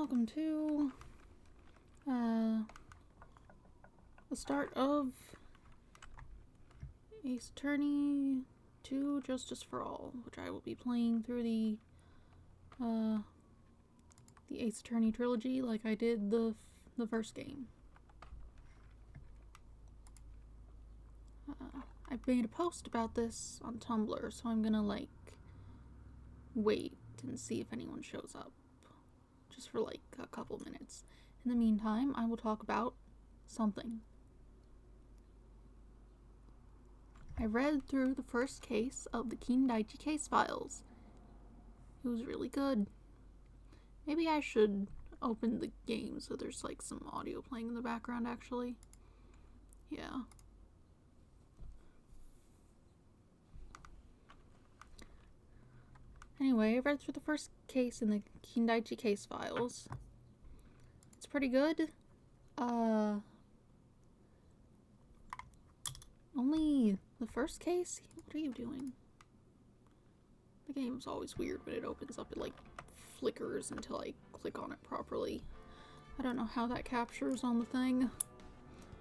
welcome to the start of Ace Attorney 2 Justice for All, which I will be playing through the Ace Attorney trilogy like I did the first game. I made a post about this on Tumblr, so I'm gonna wait and see if anyone shows up. Just for a couple minutes. In the meantime, I will talk about something. I read through the first case of the Kindaichi case files. It was really good. Maybe I should open the game so there's some audio playing in the background actually. Yeah. Anyway, I read through the first case in the Kindaichi case files. It's pretty good. Only the first case? What are you doing? The game's always weird when it opens up. It flickers until I click on it properly. I don't know how that captures on the thing.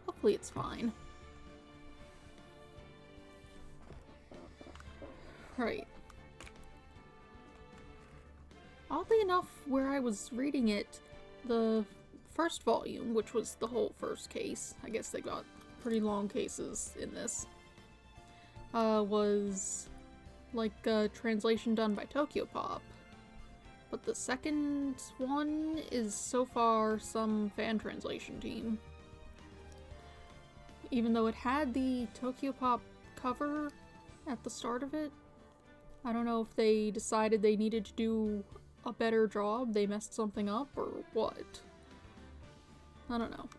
Hopefully it's fine. Right. Oddly enough, where I was reading it, the first volume, which was the whole first case, I guess they got pretty long cases in this, was a translation done by Tokyopop. But the second one is so far some fan translation team. Even though it had the Tokyopop cover at the start of it, I don't know if they decided they needed to do a better job, they messed something up, or what. I don't know.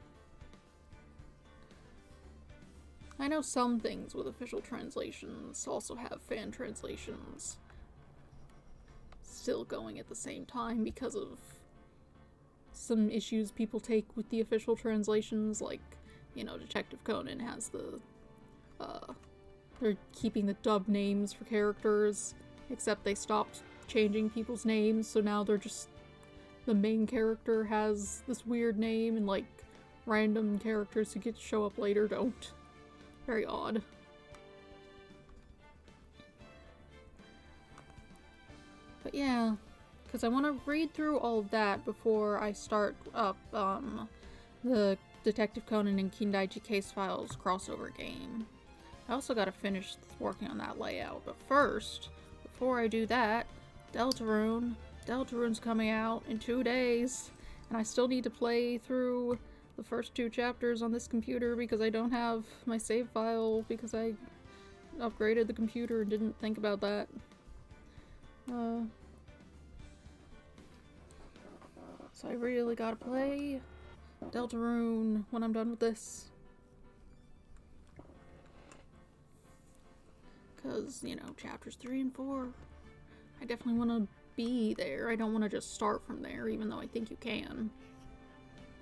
I know some things with official translations also have fan translations still going at the same time because of some issues people take with the official translations, Detective Conan has they're keeping the dub names for characters, except they stopped changing people's names, so now they're just the main character has this weird name and random characters who get to show up later don't. Very odd. But yeah, because I want to read through all of that before I start up the Detective Conan and Kindaichi Case Files crossover game. I also gotta finish working on that layout, but first, before I do that, Deltarune's coming out in 2 days, and I still need to play through the first 2 chapters on this computer because I don't have my save file because I upgraded the computer and didn't think about that. So I really gotta play Deltarune when I'm done with this. Because, chapters 3 and 4, I definitely want to be there. I don't want to just start from there, even though I think you can.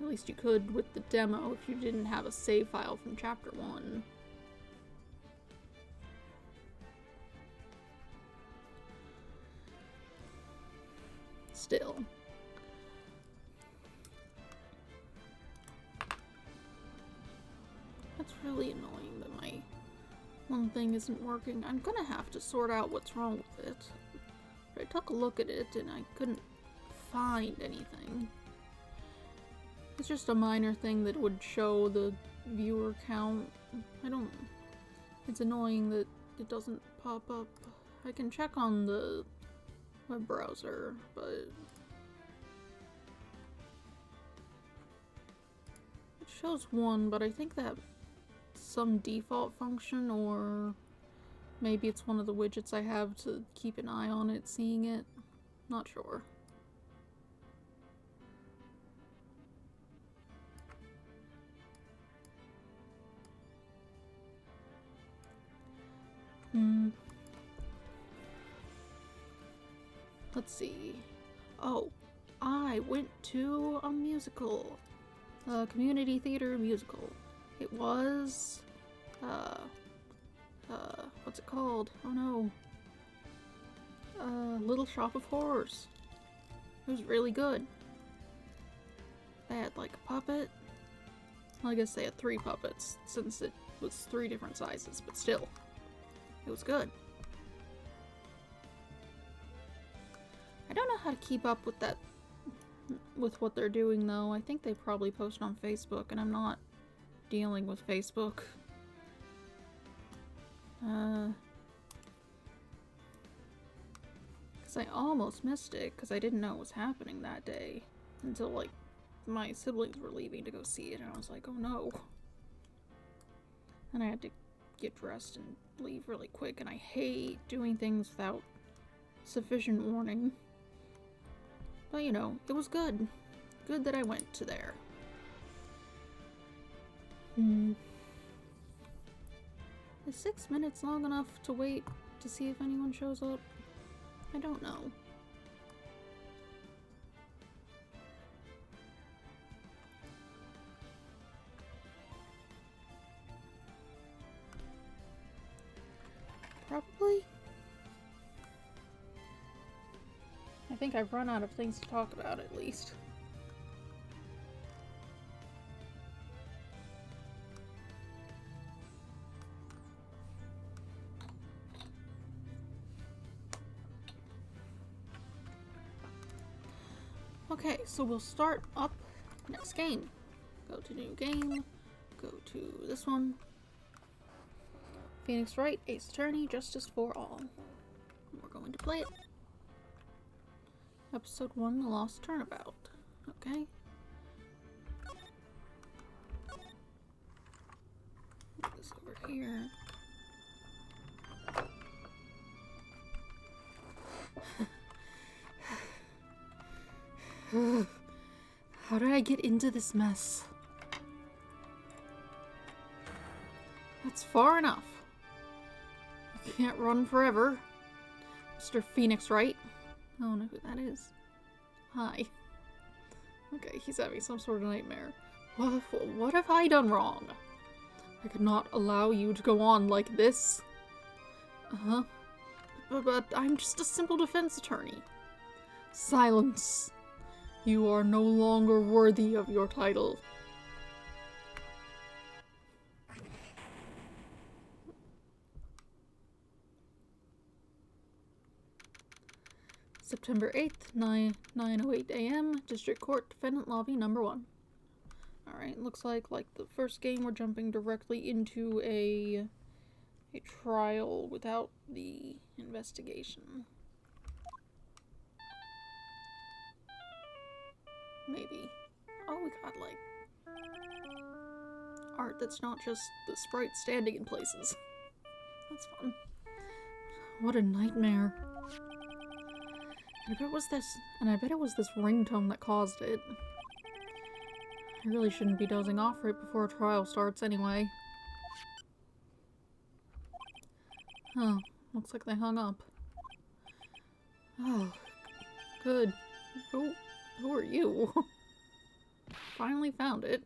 At least you could with the demo if you didn't have a save file from chapter 1. Still. That's really annoying that my one thing isn't working. I'm gonna have to sort out what's wrong with it. But I took a look at it and I couldn't find anything. It's just a minor thing that would show the viewer count. It's annoying that it doesn't pop up. I can check on the web browser, but it shows 1, but I think that some default function, or maybe it's one of the widgets I have to keep an eye on it, seeing it. Not sure. Let's see. Oh, I went to a musical. A community theater musical. It was, what's it called? Oh no. Little Shop of Horrors. It was really good. They had like a puppet. Well, I guess they had 3 puppets since it was 3 different sizes, but still, it was good. I don't know how to keep up with that, with what they're doing though. I think they probably post on Facebook, and I'm not dealing with Facebook. Because I almost missed it because I didn't know it was happening that day until like my siblings were leaving to go see it, and I was like, oh no. And I had to get dressed and leave really quick, and I hate doing things without sufficient warning. But you know, it was good. Good that I went to there. Is 6 minutes long enough to wait to see if anyone shows up? I don't know. Probably. I think I've run out of things to talk about at least. Okay, so we'll start up next game. Go to new game, go to this one. Phoenix Wright, Ace Attorney, Justice for All. We're going to play it. Episode 1, The Lost Turnabout. Okay. Put this over here. How did I get into this mess? That's far enough. You can't run forever. Mr. Phoenix Wright. I don't know who that is. Hi. Okay, he's having some sort of nightmare. What have I done wrong? I could not allow you to go on like this. But I'm just a simple defense attorney. Silence. You are no longer worthy of your title. September 8th, 9:08 a.m. District Court, Defendant Lobby, number 1. Alright, looks like the first game, we're jumping directly into a trial without the investigation. Maybe. Oh, we got, like, art that's not just the sprites standing in places. That's fun. What a nightmare. I bet it was this ringtone that caused it. I really shouldn't be dozing off right before a trial starts anyway. Huh. Looks like they hung up. Oh. Good. Who are you? Finally found it.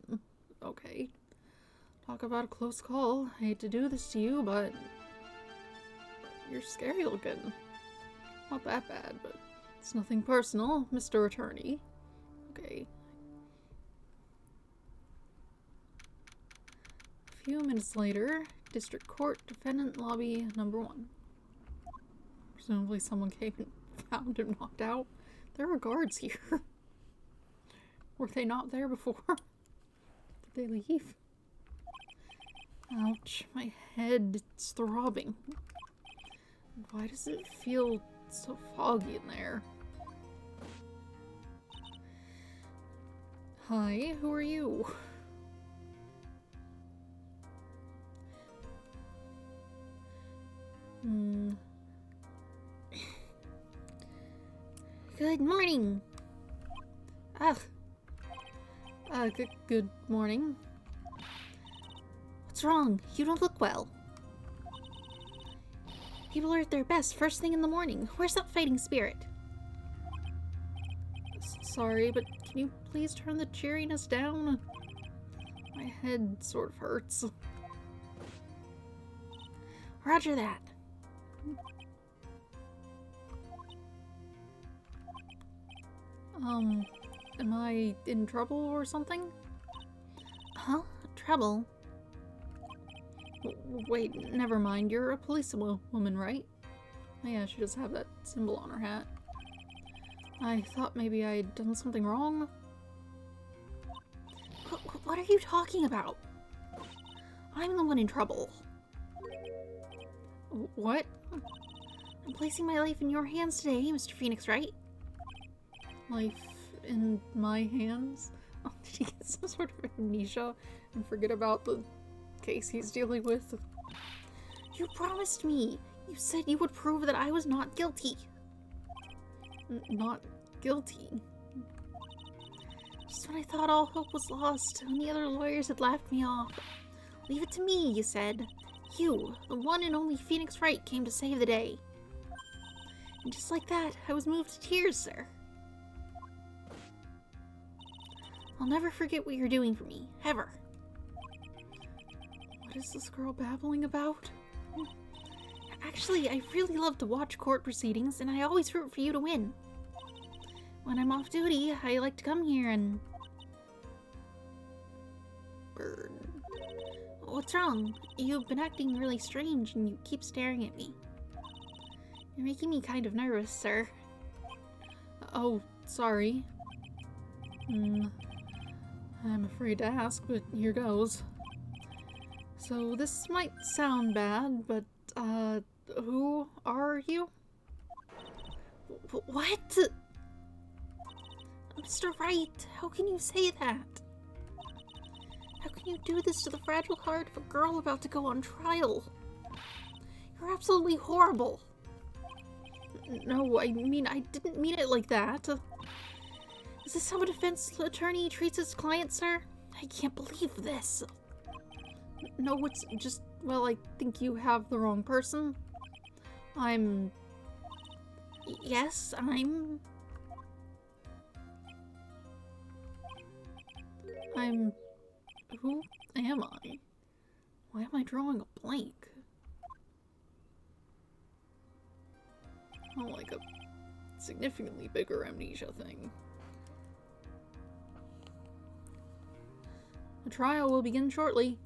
Okay. Talk about a close call. I hate to do this to you, but you're scary looking. Not that bad, but it's nothing personal, Mr. Attorney. Okay. A few minutes later, District Court, Defendant Lobby, number 1. Presumably someone came and found him knocked out. There are guards here. Were they not there before? Did they leave? Ouch, my head is throbbing. Why does it feel so foggy in there? Hi, who are you? Good morning! Good morning. What's wrong? You don't look well. People are at their best first thing in the morning. Where's that fighting spirit? Sorry, but can you please turn the cheeriness down? My head sort of hurts. Roger that. Am I in trouble or something? Huh? Trouble? Wait, never mind. You're a policewoman, right? Oh, yeah, she does have that symbol on her hat. I thought maybe I'd done something wrong. What are you talking about? I'm the one in trouble. What? I'm placing my life in your hands today, Mr. Phoenix, right? Life in my hands? Oh, did he get some sort of amnesia and forget about the case he's dealing with? You promised me! You said you would prove that I was not guilty. Not guilty? Just when I thought all hope was lost, when the other lawyers had laughed me off. Leave it to me, you said. You, the one and only Phoenix Wright, came to save the day. And just like that, I was moved to tears, sir. I'll never forget what you're doing for me, ever. What is this girl babbling about? Actually, I really love to watch court proceedings, and I always root for you to win. When I'm off duty, I like to come here and... Bird. What's wrong? You've been acting really strange, and you keep staring at me. You're making me kind of nervous, sir. Oh, sorry. I'm afraid to ask, but here goes. So this might sound bad, but, who are you? What? Mr. Wright, how can you say that? How can you do this to the fragile heart of a girl about to go on trial? You're absolutely horrible. No, I mean, I didn't mean it like that. Is this how a defense attorney treats his client, sir? I can't believe this. No, it's just, well, I think you have the wrong person. Yes, who am I? Why am I drawing a blank? Oh, like a significantly bigger amnesia thing. The trial will begin shortly.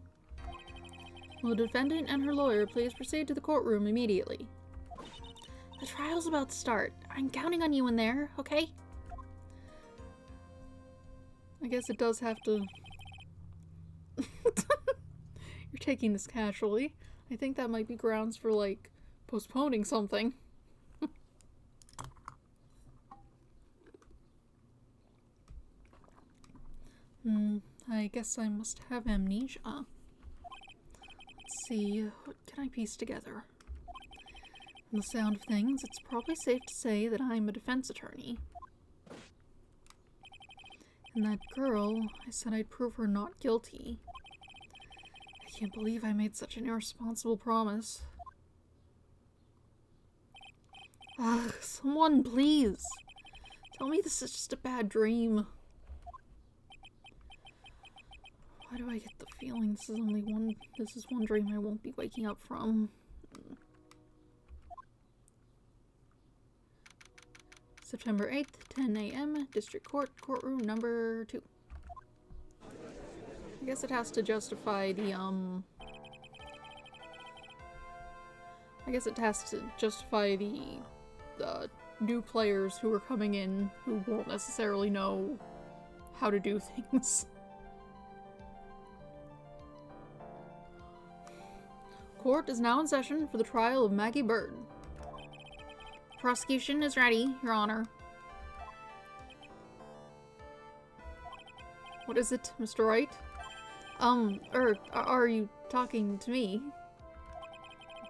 Will the defendant and her lawyer please proceed to the courtroom immediately? The trial's about to start. I'm counting on you in there, okay? I guess it does have to... You're taking this casually. I think that might be grounds for, like, postponing something. I guess I must have amnesia. Let's see, what can I piece together? From the sound of things, it's probably safe to say that I'm a defense attorney. And that girl, I said I'd prove her not guilty. I can't believe I made such an irresponsible promise. Ugh, someone please! Tell me this is just a bad dream. Why do I get the feeling this is one dream I won't be waking up from? September 8th, 10 a.m., District Court, courtroom number 2. I guess it has to justify the, I guess it has to justify the new players who are coming in who won't necessarily know how to do things. Court is now in session for the trial of Maggie Bird. Prosecution is ready, Your Honor. What is it, Mr. Wright? Are you talking to me?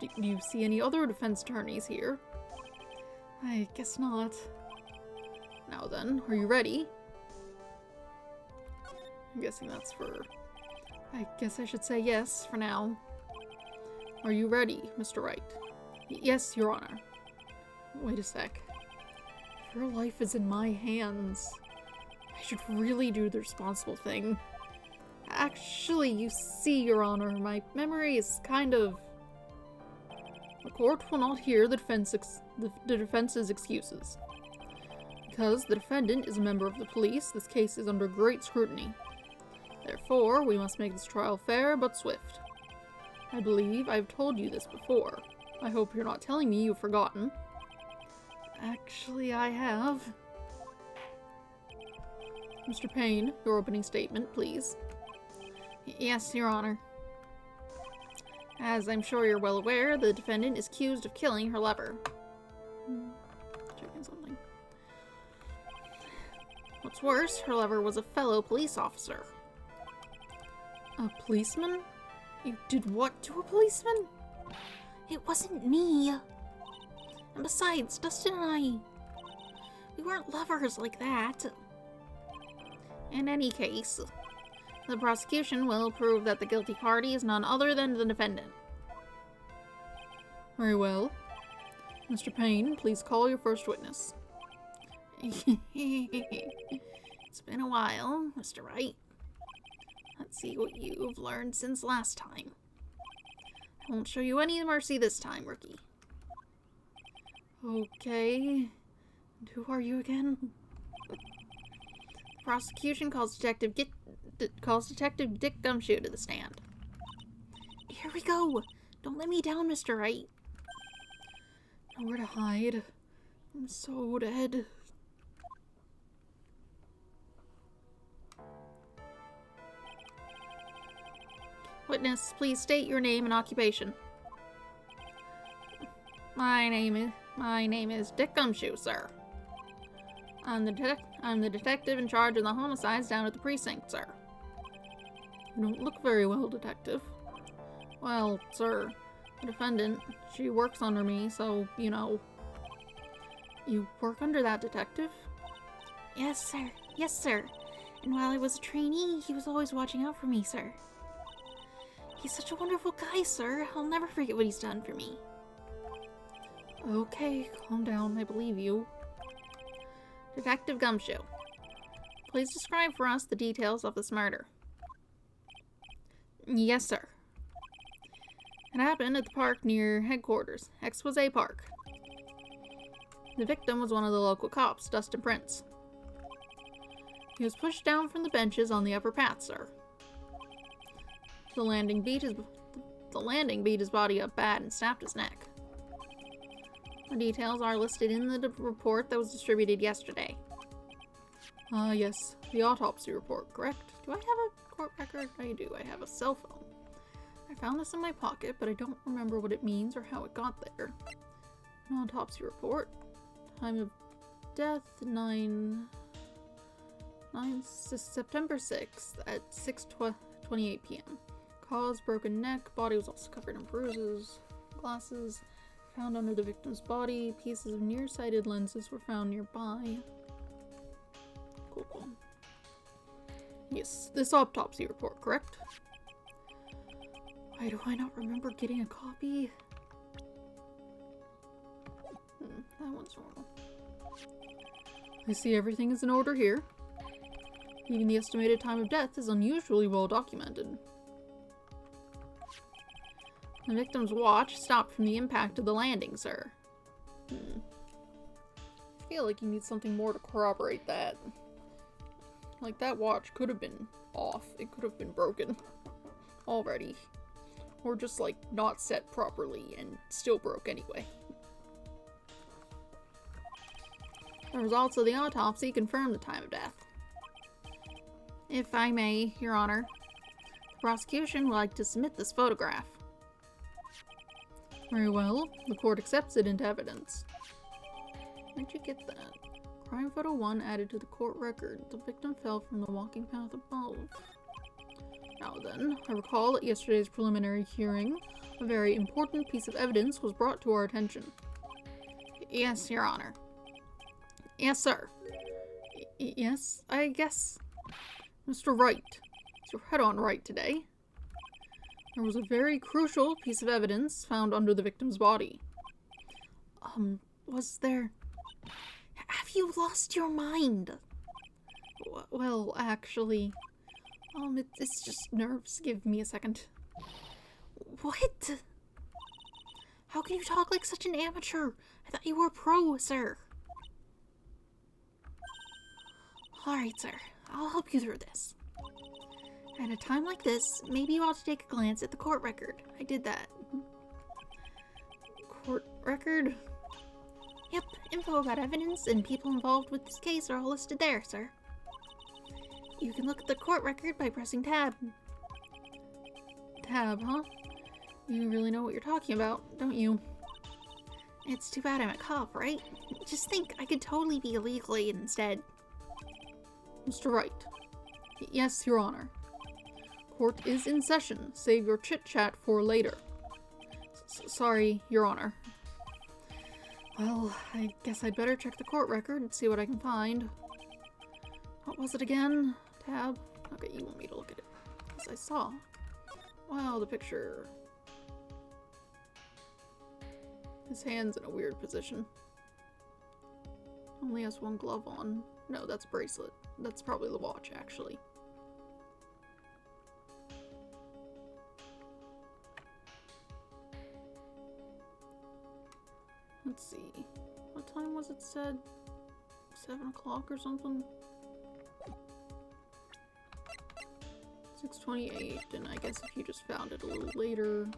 Do you see any other defense attorneys here? I guess not. Now then, are you ready? I'm guessing that's for... I guess I should say yes for now. Are you ready, Mr. Wright? Yes, Your Honor. Wait a sec. Your life is in my hands. I should really do the responsible thing. Actually, you see, Your Honor, my memory is kind of... The court will not hear the defense's excuses. Because the defendant is a member of the police, this case is under great scrutiny. Therefore, we must make this trial fair but swift. I believe I've told you this before. I hope you're not telling me you've forgotten. Actually, I have. Mr. Payne, your opening statement, please. Yes, Your Honor. As I'm sure you're well aware, the defendant is accused of killing her lover. Checking something. What's worse, her lover was a fellow police officer. A policeman? You did what to a policeman? It wasn't me. And besides, Dustin and I, we weren't lovers like that. In any case, the prosecution will prove that the guilty party is none other than the defendant. Very well. Mr. Payne, please call your first witness. It's been a while, Mr. Wright. Let's see what you've learned since last time. I won't show you any mercy this time, rookie. Okay. And who are you again? The prosecution calls Detective Dick Gumshoe to the stand. Here we go. Don't let me down, Mr. Wright. Nowhere to hide. I'm so dead. Witness, please state your name and occupation. My name is Dick Gumshoe, sir. I'm the detective in charge of the homicides down at the precinct, sir. You don't look very well, detective. Well, sir, the defendant, she works under me, so, you know. You work under that detective? Yes, sir. Yes, sir. And while I was a trainee, he was always watching out for me, sir. He's such a wonderful guy, sir. I'll never forget what he's done for me. Okay, calm down. I believe you. Detective Gumshoe, please describe for us the details of this murder. Yes, sir. It happened at the park near headquarters, Exposé Park. The victim was one of the local cops, Dustin Prince. He was pushed down from the benches on the upper path, sir. The landing beat his body up bad and snapped his neck. The details are listed in the report that was distributed yesterday. Yes. The autopsy report, correct? Do I have a court record? I do. I have a cell phone. I found this in my pocket, but I don't remember what it means or how it got there. An autopsy report. Time of death, September 6th at 6:28 p.m. Cause, broken neck. Body was also covered in bruises. Glasses found under the victim's body. Pieces of nearsighted lenses were found nearby. Cool. Yes, this autopsy report, correct? Why do I not remember getting a copy? That one's normal. I see everything is in order here. Even the estimated time of death is unusually well documented. The victim's watch stopped from the impact of the landing, sir. I feel like you need something more to corroborate that. Like, that watch could have been off. It could have been broken already. Or just, like, not set properly and still broke anyway. The results of the autopsy confirmed the time of death. If I may, Your Honor, the prosecution would like to submit this photograph. Very well. The court accepts it into evidence. Where'd you get that? Crime photo 1 added to the court record. The victim fell from the walking path above. Now then, I recall at yesterday's preliminary hearing, a very important piece of evidence was brought to our attention. Yes, Your Honor. Yes, sir. Yes, I guess. Mr. Wright, is your head on right today? There was a very crucial piece of evidence found under the victim's body. Was there... Have you lost your mind? Well, actually... it's just nerves. Give me a second. What? How can you talk like such an amateur? I thought you were a pro, sir. Alright, sir. I'll help you through this. At a time like this, maybe you ought to take a glance at the court record. I did that. Court record? Yep, info about evidence and people involved with this case are all listed there, sir. You can look at the court record by pressing tab. Tab, huh? You really know what you're talking about, don't you? It's too bad I'm a cop, right? Just think, I could totally be illegally instead. Mr. Wright. Yes, Your Honor. Court is in session. Save your chit-chat for later. Sorry, Your Honor. Well, I guess I'd better check the court record and see what I can find. What was it again? Tab? Okay, you want me to look at it. As I saw. Wow, the picture. His hand's in a weird position. Only has one glove on. No, that's a bracelet. That's probably the watch, actually. Let's see. What time was it said? 7 o'clock or something? 6:28, and I guess if you just found it a little later,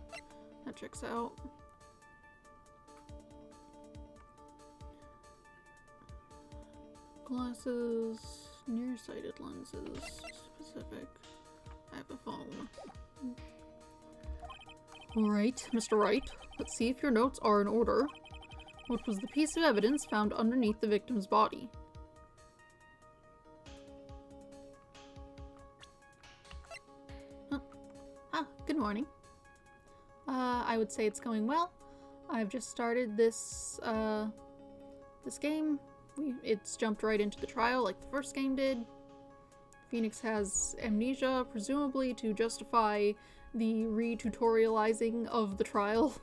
that checks out. Glasses, nearsighted lenses, specific. I have a phone. Alright, Mr. Wright. Let's see if your notes are in order. What was the piece of evidence found underneath the victim's body? Good morning. I would say it's going well. I've just started this game. It's jumped right into the trial like the first game did. Phoenix has amnesia, presumably to justify the re-tutorializing of the trial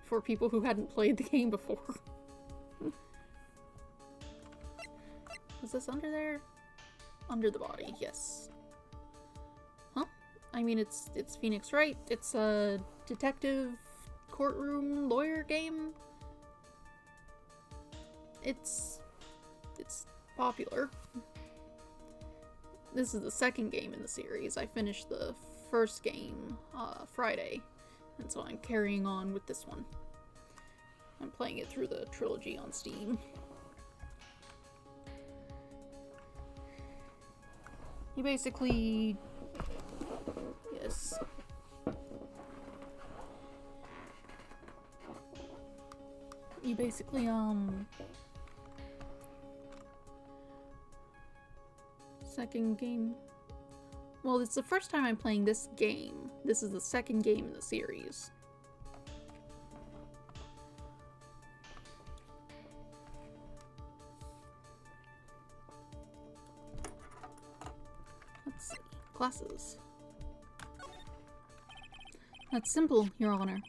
for people who hadn't played the game before. Was this under there? Under the body, yes. Huh? I mean, it's Phoenix Wright. It's a detective courtroom lawyer game. It's popular. This is the second game in the series. I finished the first game Friday, and so I'm carrying on with this one. I'm playing it through the trilogy on Steam. You basically... Yes. You basically, second game... Well, it's the first time I'm playing this game. This is the second game in the series. Let's see. Glasses. That's simple, Your Honor.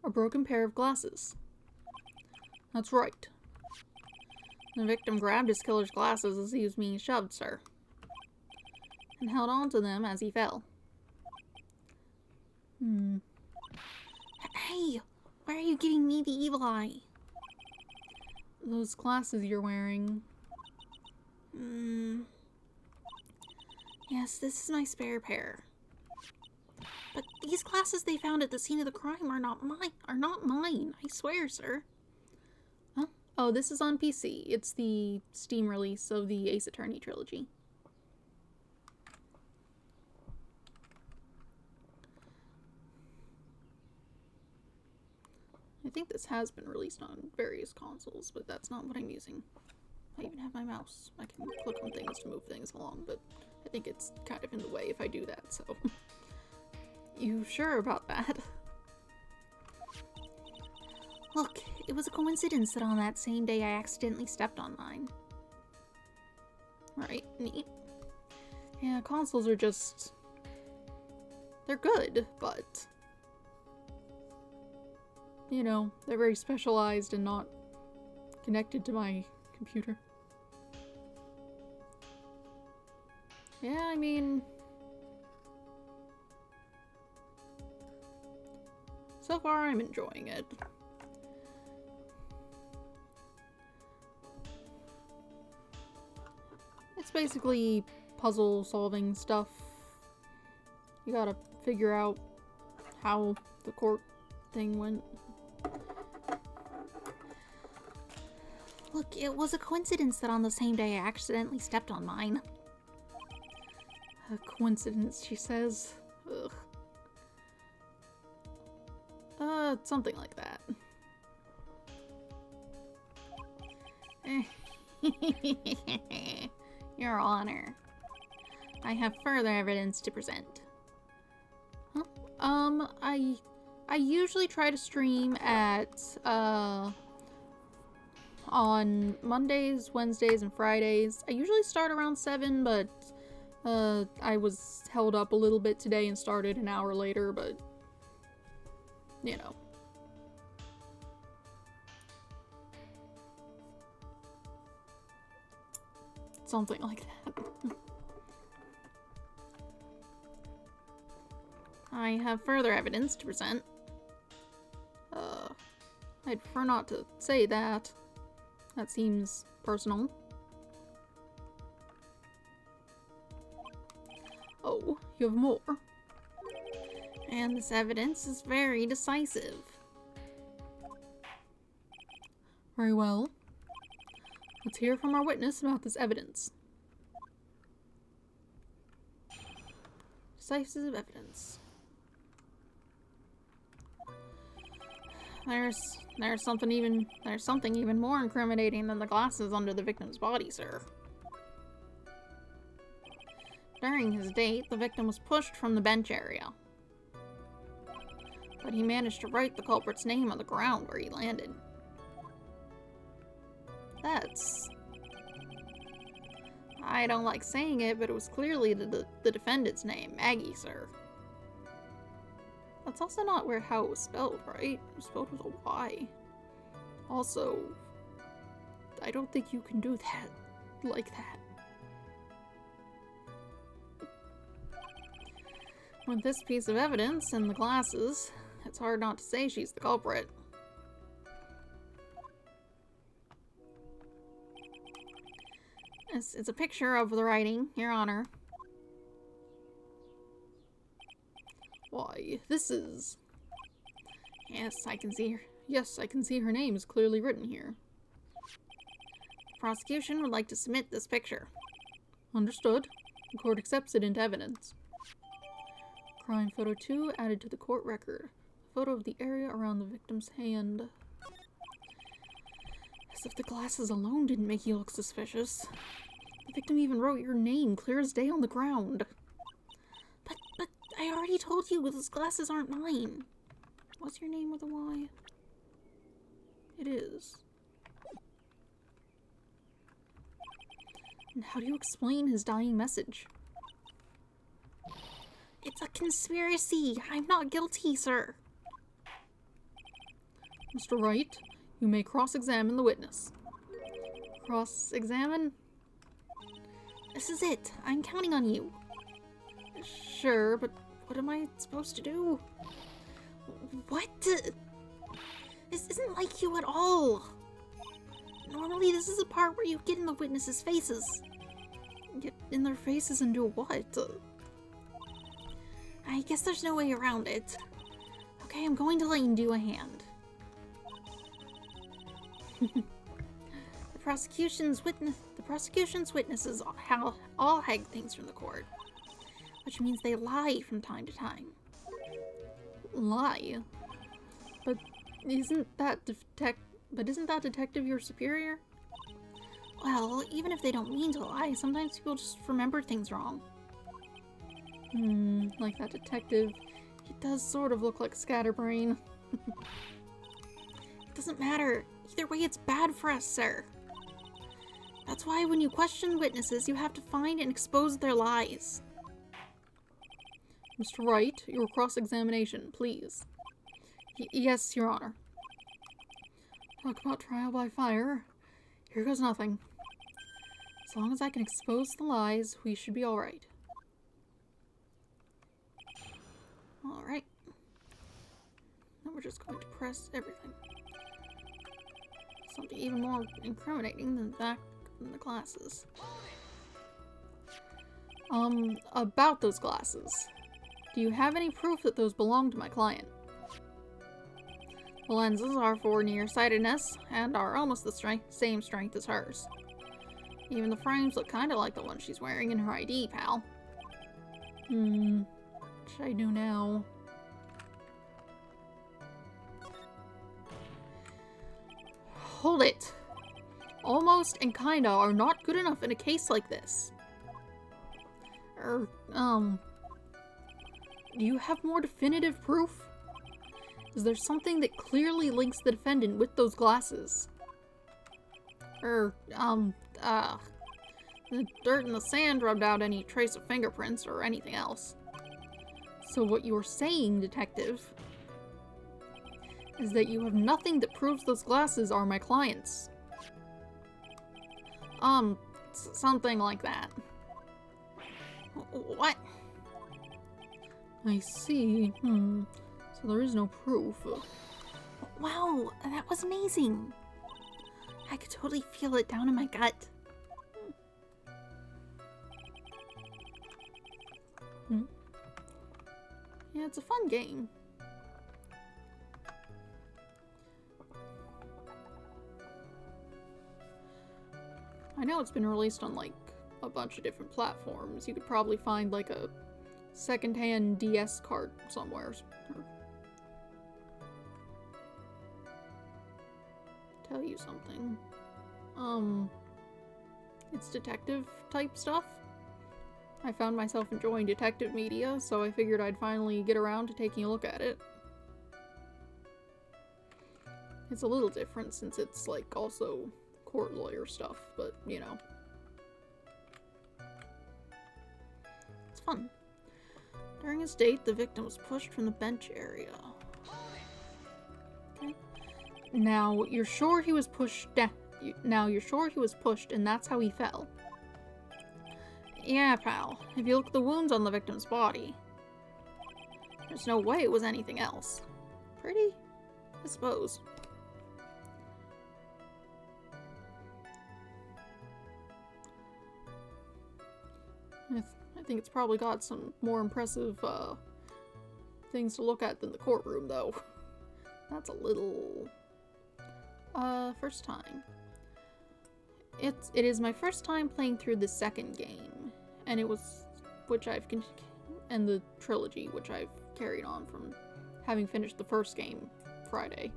A broken pair of glasses. That's right. The victim grabbed his killer's glasses as he was being shoved, sir, and held on to them as he fell. Hey! Why are you giving me the evil eye? Those glasses you're wearing. Yes, this is my spare pair. But these glasses they found at the scene of the crime are not mine. I swear, sir. Huh? Oh, this is on PC. It's the Steam release of the Ace Attorney trilogy. I think this has been released on various consoles, but that's not what I'm using. I even have my mouse. I can click on things to move things along, but I think it's kind of in the way if I do that, so... You sure about that? Look, it was a coincidence that on that same day I accidentally stepped on mine. Right, neat. Yeah, consoles are just... They're good, but... You know, they're very specialized and not connected to my computer. Yeah, I mean... So far, I'm enjoying it. It's It's basically puzzle solving stuff. You gotta figure out how the court thing went. Look, it was a coincidence that on the same day I accidentally stepped on mine. A coincidence, she says. Ugh. Something like that. Your Honor, I have further evidence to present. Huh? I usually try to stream at, on Mondays, Wednesdays, and Fridays. I usually start around 7, but, I was held up a little bit today and started an hour later, but, you know. Something like that. I have further evidence to present. I'd prefer not to say that. That seems personal. Oh, you have more. And this evidence is very decisive. Very well. Let's hear from our witness about this evidence. Decisive evidence. There's something even more incriminating than the glasses under the victim's body, sir. During his date, the victim was pushed from the bench area. But he managed to write the culprit's name on the ground where he landed. I don't like saying it, but it was clearly the defendant's name, Maggie, sir. That's also not how it was spelled, right? It was spelled with a Y. Also, I don't think you can do that like that. With this piece of evidence and the glasses, it's hard not to say she's the culprit. It's a picture of the writing, Your Honor. Why, this is... Yes, I can see her. Yes, I can see her name is clearly written here. The prosecution would like to submit this picture. Understood. The court accepts it into evidence. Crime photo 2 added to the court record. A photo of the area around the victim's hand. As if the glasses alone didn't make you look suspicious. The victim even wrote your name clear as day on the ground. But I already told you those glasses aren't mine. What's your name with a Y? It is. And how do you explain his dying message? It's a conspiracy. I'm not guilty, sir. Mr. Wright, you may cross-examine the witness. Cross-examine? This is it. I'm counting on you. Sure, but what am I supposed to do? What? This isn't like you at all. Normally, this is the part where you get in the witnesses' faces. Get in their faces and do what? I guess there's no way around it. Okay, I'm going to let you do a hand. The prosecution's witnesses all hide things from the court, which means they lie from time to time. Lie? But isn't that detective your superior? Well, even if they don't mean to lie, sometimes people just remember things wrong. Like that detective. He does sort of look like Scatterbrain. It doesn't matter. Either way, it's bad for us, sir. That's why when you question witnesses, you have to find and expose their lies. Mr. Wright, your cross-examination, please. Yes, Your Honor. Talk about trial by fire. Here goes nothing. As long as I can expose the lies, we should be alright. Alright. Now we're just going to press everything. Something even more incriminating than the glasses. About those glasses. Do you have any proof that those belong to my client? The lenses are for nearsightedness and are almost the same strength as hers. Even the frames look kind of like the one she's wearing in her ID, pal. What should I do now? Hold it! Almost and kinda are not good enough in a case like this. Do you have more definitive proof? Is there something that clearly links the defendant with those glasses? The dirt and the sand rubbed out any trace of fingerprints or anything else. So what you're saying, detective, is that you have nothing that proves those glasses are my client's. Something like that. What? I see. So there is no proof. Wow, that was amazing. I could totally feel it down in my gut. Yeah, it's a fun game. I know it's been released on like a bunch of different platforms. You could probably find like a secondhand DS cart somewhere. Tell you something. It's detective type stuff. I found myself enjoying detective media, so I figured I'd finally get around to taking a look at it. It's a little different since it's like also court lawyer stuff, but you know. It's fun. During his date, the victim was pushed from the bench area. Okay. Now, you're sure he was pushed and that's how he fell? Yeah, pal. If you look at the wounds on the victim's body, there's no way it was anything else. Pretty? I suppose. I think it's probably got some more impressive things to look at than the courtroom, though. That's a little... first time. It is my first time playing through the second game, and and the trilogy, which I've carried on from having finished the first game Friday.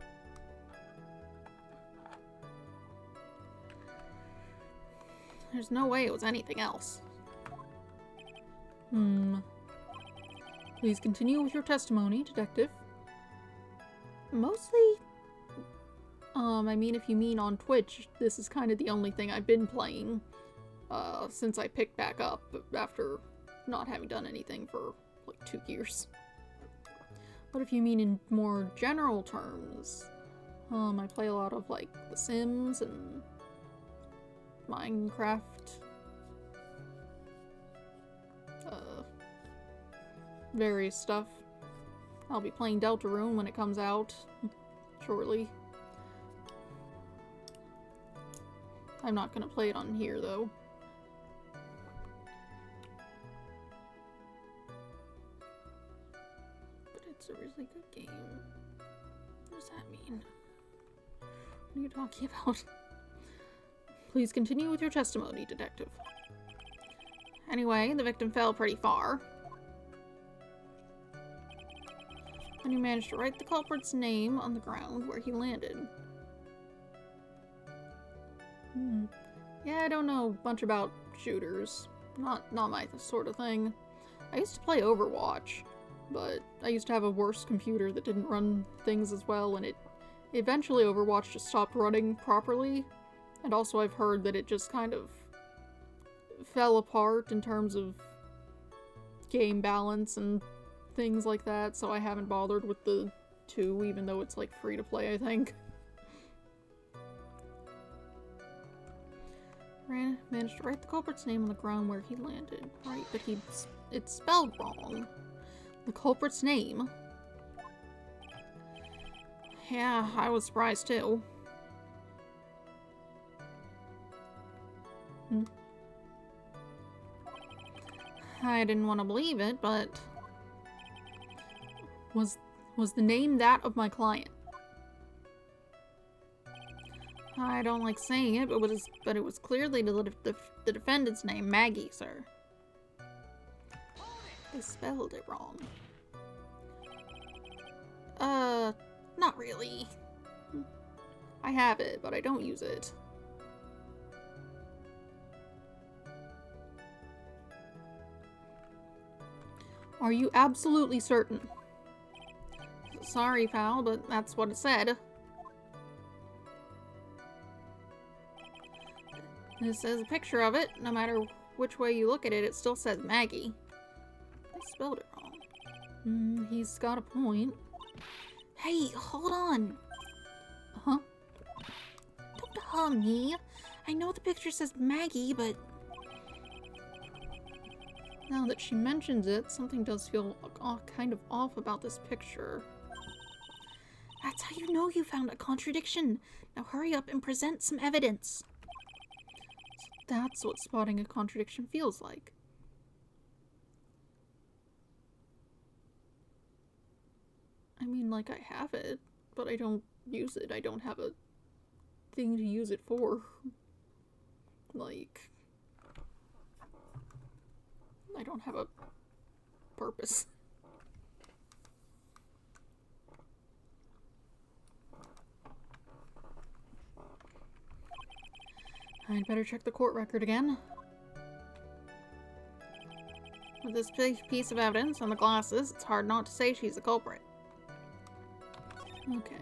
There's no way it was anything else. Please continue with your testimony, detective. Mostly, I mean, if you mean on Twitch, this is kind of the only thing I've been playing, since I picked back up after not having done anything for, like, 2 years. But if you mean in more general terms, I play a lot of, like, The Sims and Minecraft. Various stuff. I'll be playing Deltarune when it comes out shortly. I'm not gonna play it on here, though. But it's a really good game. What does that mean? What are you talking about? Please continue with your testimony, detective. Anyway, the victim fell pretty far. And you managed to write the culprit's name on the ground where he landed. Yeah, I don't know much about shooters. Not my sort of thing. I used to play Overwatch, but I used to have a worse computer that didn't run things as well, and eventually Overwatch just stopped running properly. And also I've heard that it just kind of fell apart in terms of game balance and things like that, so I haven't bothered with the 2, even though it's like free to play, I think. Managed to write the culprit's name on the ground where he landed. Right, but it's spelled wrong. The culprit's name. Yeah, I was surprised too. I didn't want to believe it, but... Was the name that of my client? I don't like saying it, but it was clearly the defendant's name, Maggie, sir. They spelled it wrong. Not really. I have it, but I don't use it. Are you absolutely certain? Sorry, pal, but that's what it said. This says a picture of it. No matter which way you look at it, it still says Maggie. They spelled it wrong. He's got a point. Hey, hold on. Huh? Don't hum me. I know the picture says Maggie, but... Now that she mentions it, something does feel kind of off about this picture. That's how you know you found a contradiction. Now hurry up and present some evidence. So that's what spotting a contradiction feels like. I mean, like, I have it, but I don't use it. I don't have a thing to use it for. Like, I don't have a purpose. I'd better check the court record again. With this piece of evidence and the glasses, it's hard not to say she's the culprit. Okay.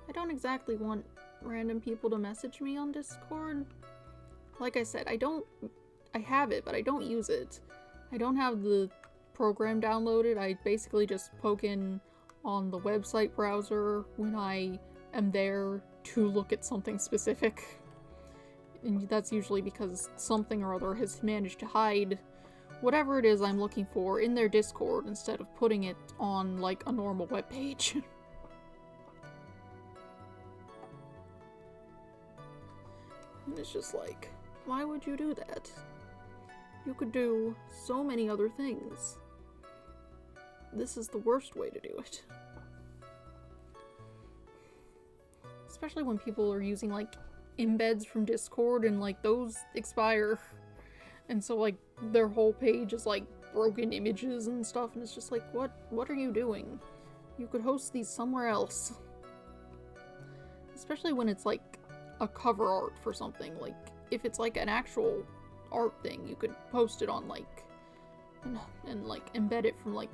I don't exactly want random people to message me on Discord. Like I said, I have it, but I don't use it. I don't have the program downloaded. I basically just poke in on the website browser when I am there to look at something specific. And that's usually because something or other has managed to hide whatever it is I'm looking for in their Discord instead of putting it on, like, a normal web page. And it's just like, why would you do that? You could do so many other things. This is the worst way to do it. Especially when people are using, like, embeds from Discord and, like, those expire. And so, like, their whole page is, like, broken images and stuff, and it's just like, what are you doing? You could host these somewhere else. Especially when it's, like, a cover art for something. Like, if it's, like, an actual art thing, you could post it on, like, and like, embed it from, like,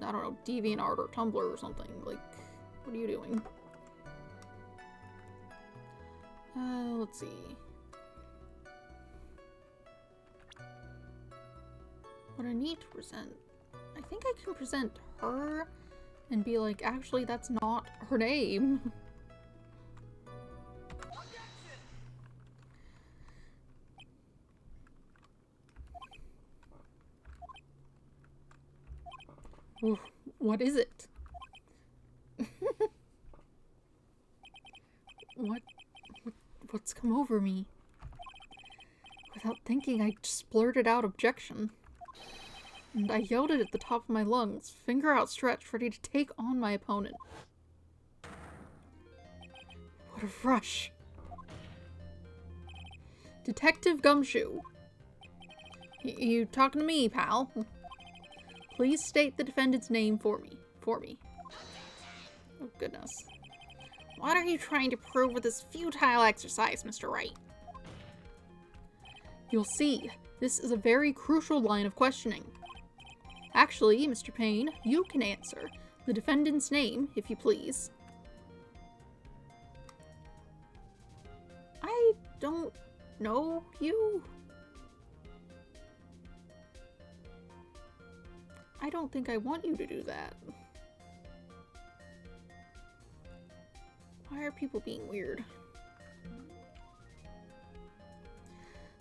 I don't know, DeviantArt or Tumblr or something. Like, what are you doing? Let's see. What I need to present. I think I can present her and be like, actually, that's not her name. Oof, what is it? What's come over me? Without thinking, I just blurted out objection. And I yelled it at the top of my lungs, finger outstretched, ready to take on my opponent. What a rush. Detective Gumshoe. You talking to me, pal? Please state the defendant's name for me. Oh, goodness. What are you trying to prove with this futile exercise, Mr. Wright? You'll see. This is a very crucial line of questioning. Actually, Mr. Payne, you can answer. The defendant's name, if you please. I don't know you. I don't think I want you to do that. Why are people being weird?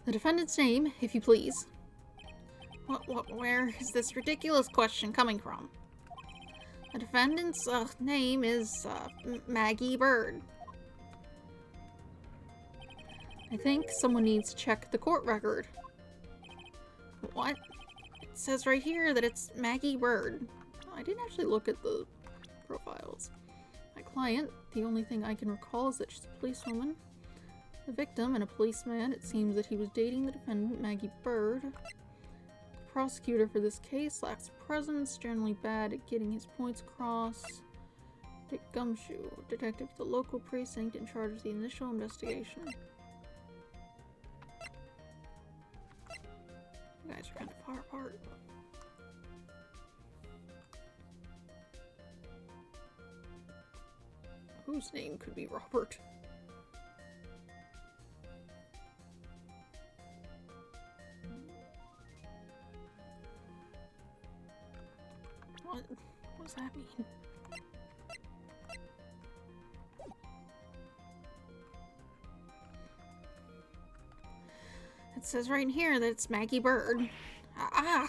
The defendant's name, if you please. Where is this ridiculous question coming from? The defendant's name is Maggie Bird. I think someone needs to check the court record. What? It says right here that it's Maggie Bird. I didn't actually look at the profiles. My client, the only thing I can recall is that she's a policewoman. The victim and a policeman, it seems that he was dating the defendant, Maggie Bird. The prosecutor for this case lacks presence, generally bad at getting his points across. Dick Gumshoe, detective at the local precinct in charge of the initial investigation. You guys are kind of far apart. Whose name could be Robert? What does that mean? It says right in here that it's Maggie Bird. Ah!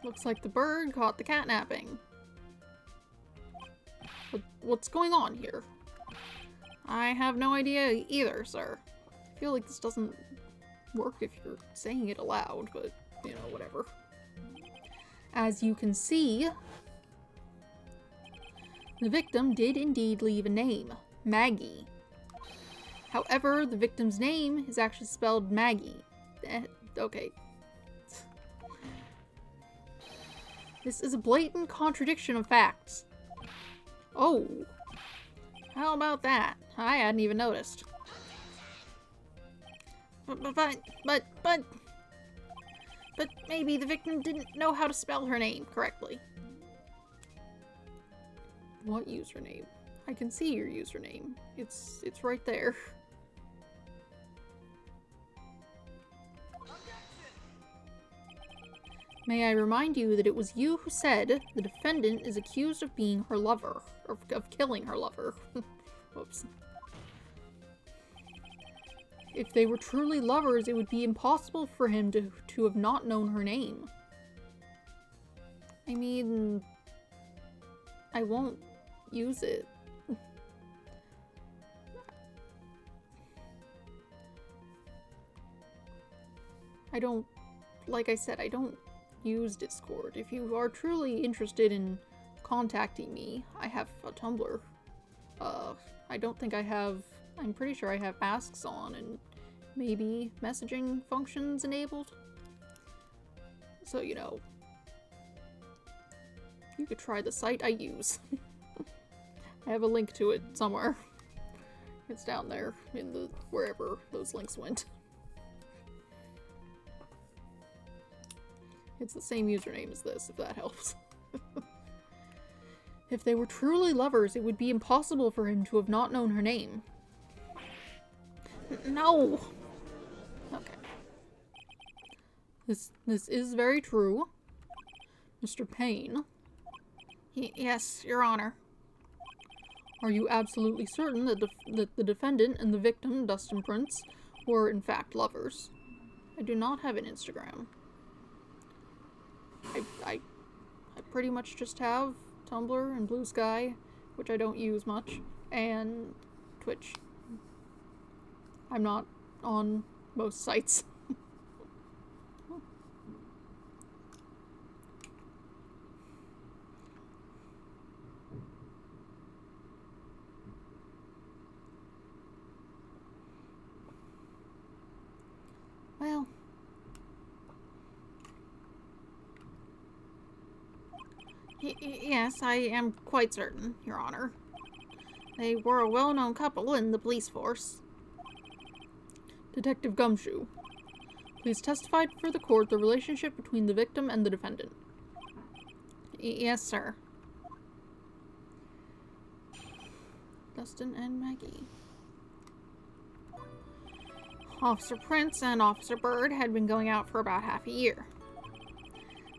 Looks like the bird caught the catnapping. What's going on here? I have no idea either, sir. I feel like this doesn't work if you're saying it aloud, but, you know, whatever. As you can see, the victim did indeed leave a name, Maggie. However, the victim's name is actually spelled Maggie. Okay. This is a blatant contradiction of facts. Oh. How about that? I hadn't even noticed. But maybe the victim didn't know how to spell her name correctly. What username? I can see your username. It's right there. May I remind you that it was you who said the defendant is accused of being her lover, or of killing her lover. Whoops. If they were truly lovers, it would be impossible for him to have not known her name. I mean, I won't use it. Like I said, I don't use Discord. If you are truly interested in contacting me, I have a Tumblr. I don't think I have, I'm pretty sure I have asks on and maybe messaging functions enabled. So, you know, you could try the site I use. I have a link to it somewhere. It's down there in the, wherever those links went. It's the same username as this, if that helps. If they were truly lovers, it would be impossible for him to have not known her name. No! Okay. This is very true. Mr. Payne. Yes, Your Honor. Are you absolutely certain that the defendant and the victim, Dustin Prince, were in fact lovers? I do not have an Instagram. I pretty much just have Tumblr and Blue Sky, which I don't use much, and Twitch. I'm not on most sites. Well, yes, I am quite certain, Your Honor. They were a well-known couple in the police force. Detective Gumshoe, please testify for the court the relationship between the victim and the defendant. Yes, sir. Dustin and Maggie. Officer Prince and Officer Bird had been going out for about half a year.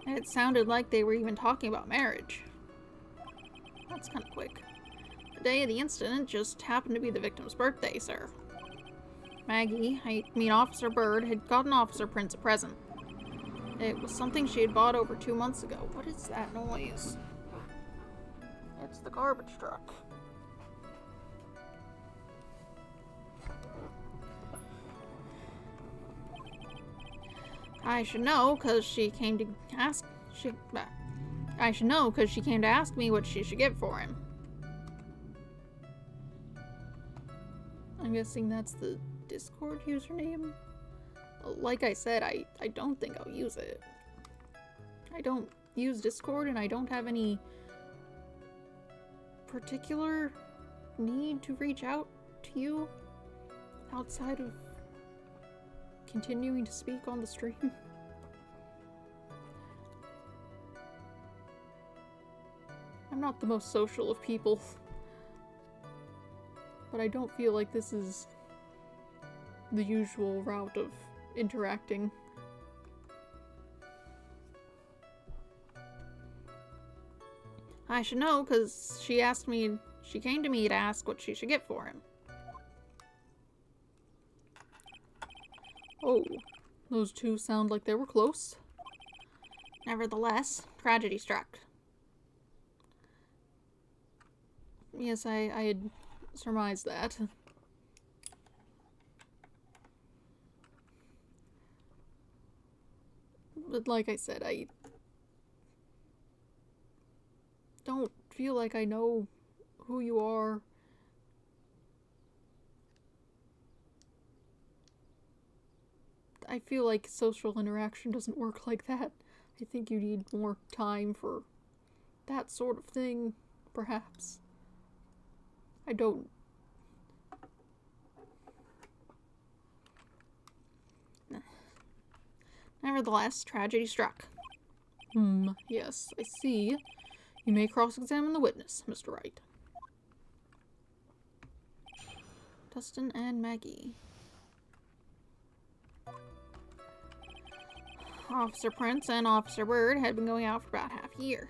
It sounded like they were even talking about marriage. That's kind of quick. The day of the incident just happened to be the victim's birthday, sir. Officer Bird had gotten Officer Prince a present. It was something she had bought over 2 months ago. What is that noise? It's the garbage truck. I should know, because she came to ask... I should know, because she came to ask me what she should get for him. I'm guessing that's the Discord username? Like I said, I don't think I'll use it. I don't use Discord, and I don't have any particular need to reach out to you outside of continuing to speak on the stream. I'm not the most social of people, but I don't feel like this is the usual route of interacting. I should know, because she came to me to ask what she should get for him. Oh, those two sound like they were close. Nevertheless, tragedy struck. Yes, I had surmised that. But like I said, I don't feel like I know who you are. I feel like social interaction doesn't work like that. I think you need more time for that sort of thing, perhaps. I don't... Nevertheless, tragedy struck. Yes, I see. You may cross-examine the witness, Mr. Wright. Dustin and Maggie. Officer Prince and Officer Bird had been going out for about half a year.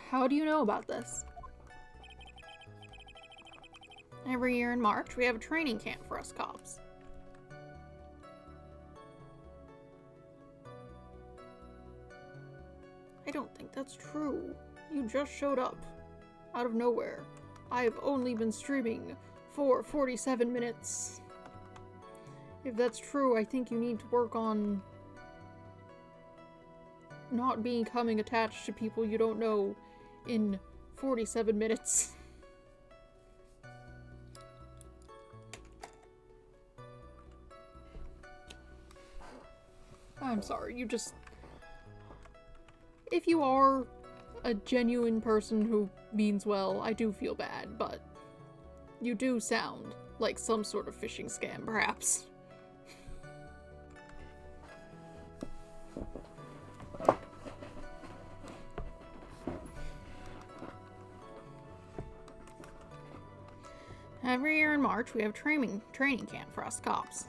How do you know about this? Every year in March, we have a training camp for us cops. I don't think that's true. You just showed up. Out of nowhere. I've only been streaming for 47 minutes. If that's true, I think you need to work on not becoming attached to people you don't know in 47 minutes. I'm sorry, you just... If you are a genuine person who means well, I do feel bad, but you do sound like some sort of phishing scam, perhaps. Every year in March, we have training camp for us cops.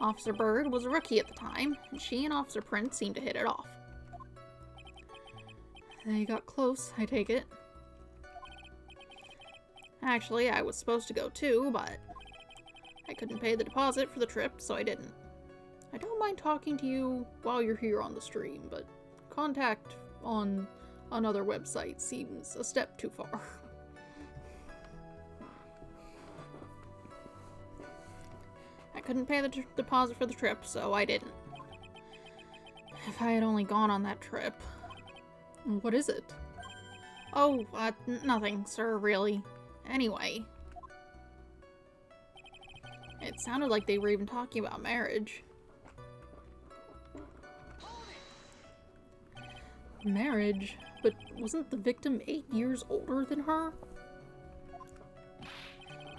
Officer Bird was a rookie at the time, and she and Officer Prince seemed to hit it off. They got close, I take it. Actually, I was supposed to go too, but I couldn't pay the deposit for the trip, so I didn't. I don't mind talking to you while you're here on the stream, but contact on another website seems a step too far. I couldn't pay the deposit for the trip, so I didn't. If I had only gone on that trip... What is it? Oh, nothing, sir, really. Anyway. It sounded like they were even talking about marriage. Marriage? But wasn't the victim 8 years older than her?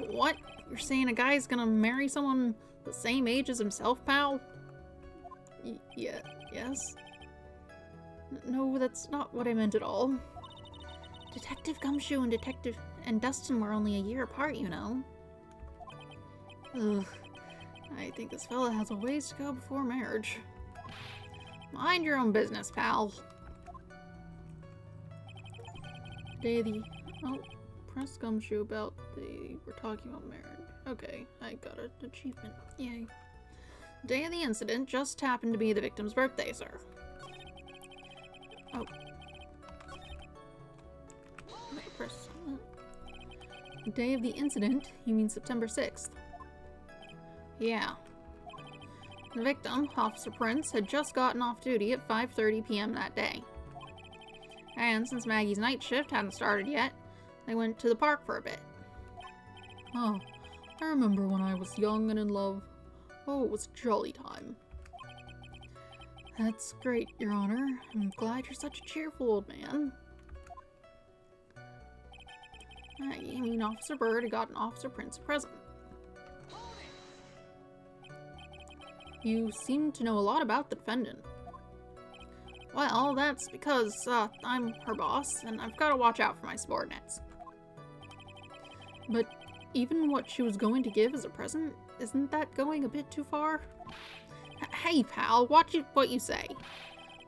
What? You're saying a guy's gonna marry someone the same age as himself, pal? Yeah, yes? No, that's not what I meant at all. Detective Gumshoe and Dustin were only a year apart, you know. Ugh. I think this fella has a ways to go before marriage. Mind your own business, pal. Oh, press Gumshoe about we're talking about marriage. Okay, I got an achievement. Yay. Day of the incident just happened to be the victim's birthday, sir. Oh. Press that. Day of the incident? You mean September 6th? Yeah. The victim, Officer Prince, had just gotten off duty at 5:30 p.m. that day. And since Maggie's night shift hadn't started yet, they went to the park for a bit. Oh, I remember when I was young and in love. Oh, it was a jolly time. That's great, Your Honor. I'm glad you're such a cheerful old man. Officer Bird had gotten Officer Prince a present. You seem to know a lot about the defendant. Well, that's because, I'm her boss, and I've got to watch out for my subordinates. But even what she was going to give as a present, isn't that going a bit too far? Hey, pal, watch what you say.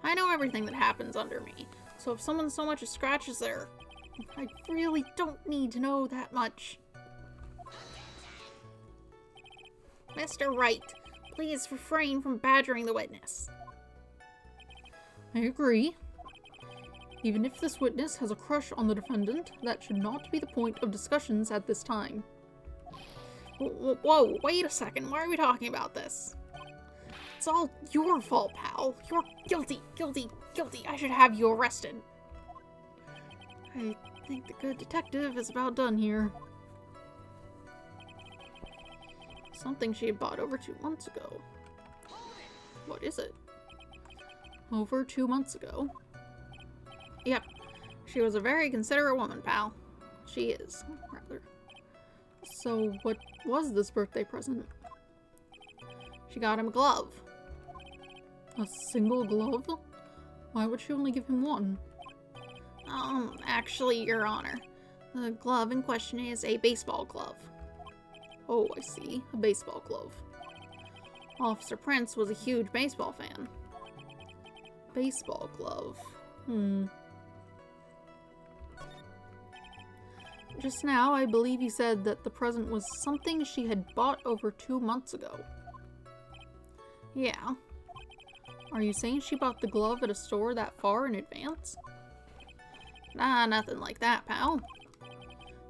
I know everything that happens under me, so if someone so much as scratches their... I really don't need to know that much. Mr. Wright, please refrain from badgering the witness. I agree. Even if this witness has a crush on the defendant, that should not be the point of discussions at this time. Whoa, wait a second. Why are we talking about this? It's all your fault, pal. You're guilty, guilty, guilty. I should have you arrested. I think the good detective is about done here. Something she had bought over 2 months ago. What is it? Over 2 months ago. Yep. She was a very considerate woman, pal. She is, rather. So, what was this birthday present? She got him a glove. A single glove? Why would she only give him one? Actually, Your Honor, the glove in question is a baseball glove. Oh, I see. A baseball glove. Officer Prince was a huge baseball fan. Baseball glove. Just now, I believe you said that the present was something she had bought over 2 months ago. Yeah. Are you saying she bought the glove at a store that far in advance? Nah, nothing like that, pal.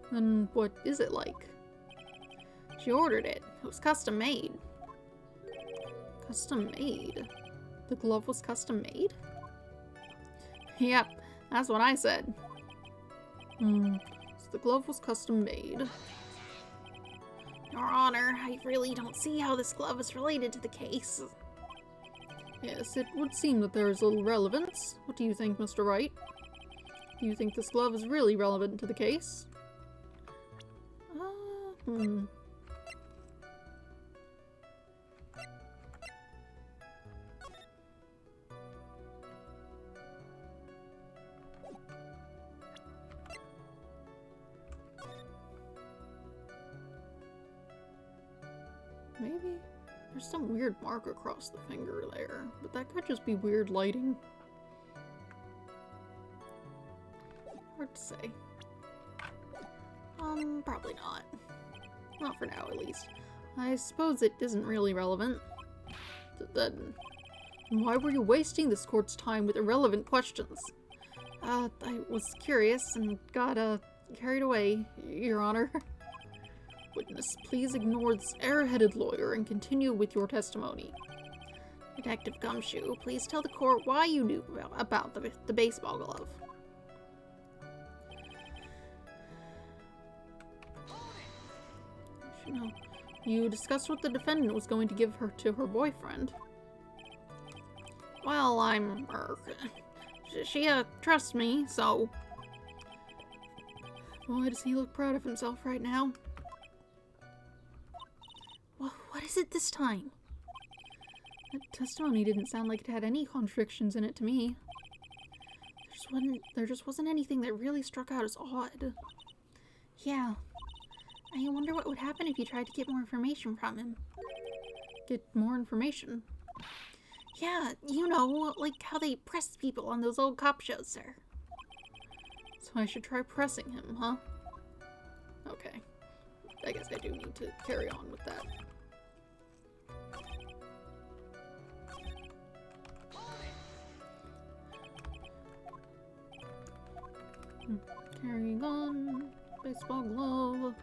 Then what is it like? She ordered it. It was custom made. Custom made? The glove was custom made? Yep, that's what I said. So the glove was custom made. Your Honor, I really don't see how this glove is related to the case. Yes, it would seem that there is little relevance. What do you think, Mr. Wright? Do you think this glove is really relevant to the case? Maybe there's some weird mark across the finger there, but that could just be weird lighting. Hard to say. Probably not. Not for now, at least. I suppose it isn't really relevant. Then why were you wasting this court's time with irrelevant questions? I was curious and got, carried away, Your Honor. Witness, please ignore this airheaded lawyer and continue with your testimony. Detective Gumshoe, please tell the court why you knew about the baseball glove. No. You discussed what the defendant was going to give her to her boyfriend. Well, she trusts me, so... Boy, does he look proud of himself right now. What is it this time? That testimony didn't sound like it had any contradictions in it to me. There just wasn't anything that really struck out as odd. Yeah. I wonder what would happen if you tried to get more information from him. Get more information? Yeah, you know, like how they press people on those old cop shows, sir. So I should try pressing him, huh? Okay. I guess I do need to carry on with that. Carrying on. Baseball glove.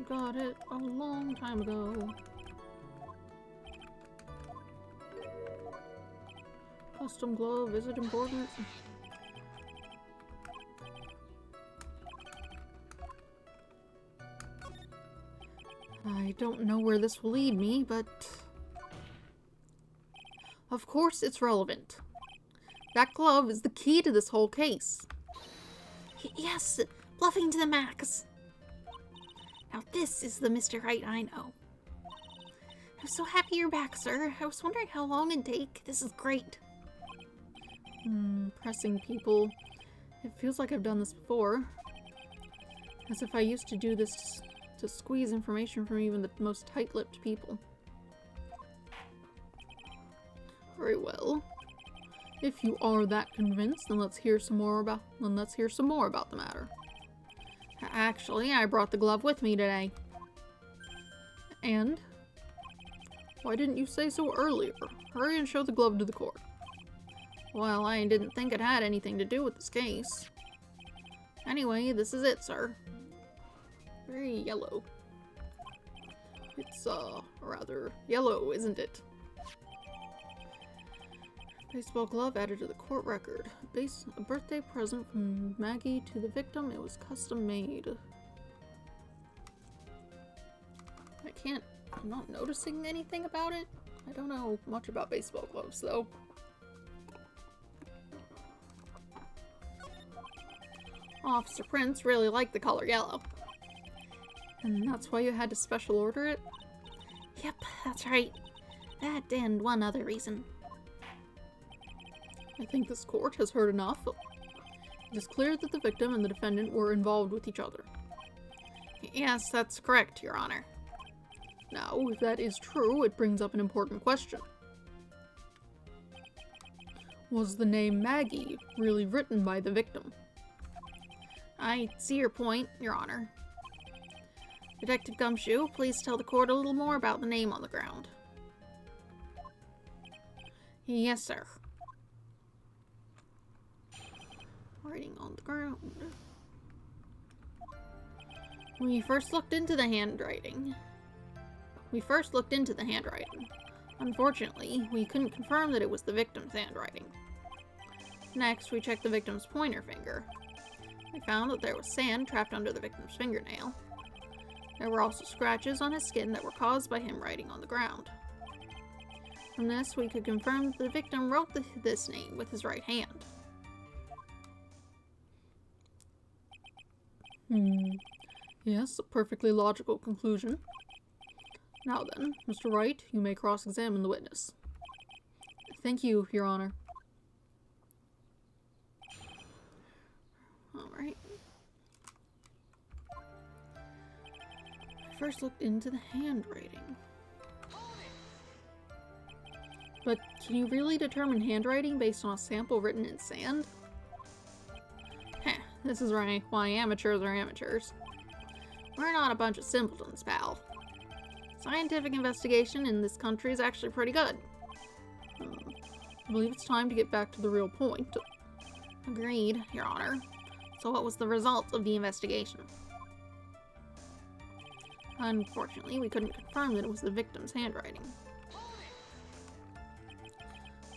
Got it a long time ago. Custom glove, is it important? I don't know where this will lead me, but... Of course it's relevant. That glove is the key to this whole case. Yes, bluffing to the max. Now this is the Mr. Wright I know. I'm so happy you're back, sir. I was wondering how long it'd take. This is great. Pressing people. It feels like I've done this before. As if I used to do this to squeeze information from even the most tight-lipped people. Very well. If you are that convinced, then let's hear some more about the matter. Actually, I brought the glove with me today. And? Why didn't you say so earlier? Hurry and show the glove to the court. Well, I didn't think it had anything to do with this case. Anyway, this is it, sir. Very yellow. It's, rather yellow, isn't it? Baseball glove added to the court record. A birthday present from Maggie to the victim. It was custom made. I'm not noticing anything about it. I don't know much about baseball gloves, though. Officer Prince really liked the color yellow. And that's why you had to special order it? Yep, that's right. That and one other reason. I think this court has heard enough. It is clear that the victim and the defendant were involved with each other. Yes, that's correct, Your Honor. Now, if that is true, it brings up an important question. Was the name Maggie really written by the victim? I see your point, Your Honor. Detective Gumshoe, please tell the court a little more about the name on the ground. Yes, sir. Writing on the ground. We first looked into the handwriting. Unfortunately, we couldn't confirm that it was the victim's handwriting. Next, we checked the victim's pointer finger. We found that there was sand trapped under the victim's fingernail. There were also scratches on his skin that were caused by him writing on the ground. From this, we could confirm that the victim wrote this name with his right hand. Yes, a perfectly logical conclusion. Now then, Mr. Wright, you may cross-examine the witness. Thank you, Your Honor. Alright. First looked into the handwriting. But can you really determine handwriting based on a sample written in sand? This is why amateurs are amateurs. We're not a bunch of simpletons, pal. Scientific investigation in this country is actually pretty good. I believe it's time to get back to the real point. Agreed, Your Honor. So what was the result of the investigation? Unfortunately, we couldn't confirm that it was the victim's handwriting.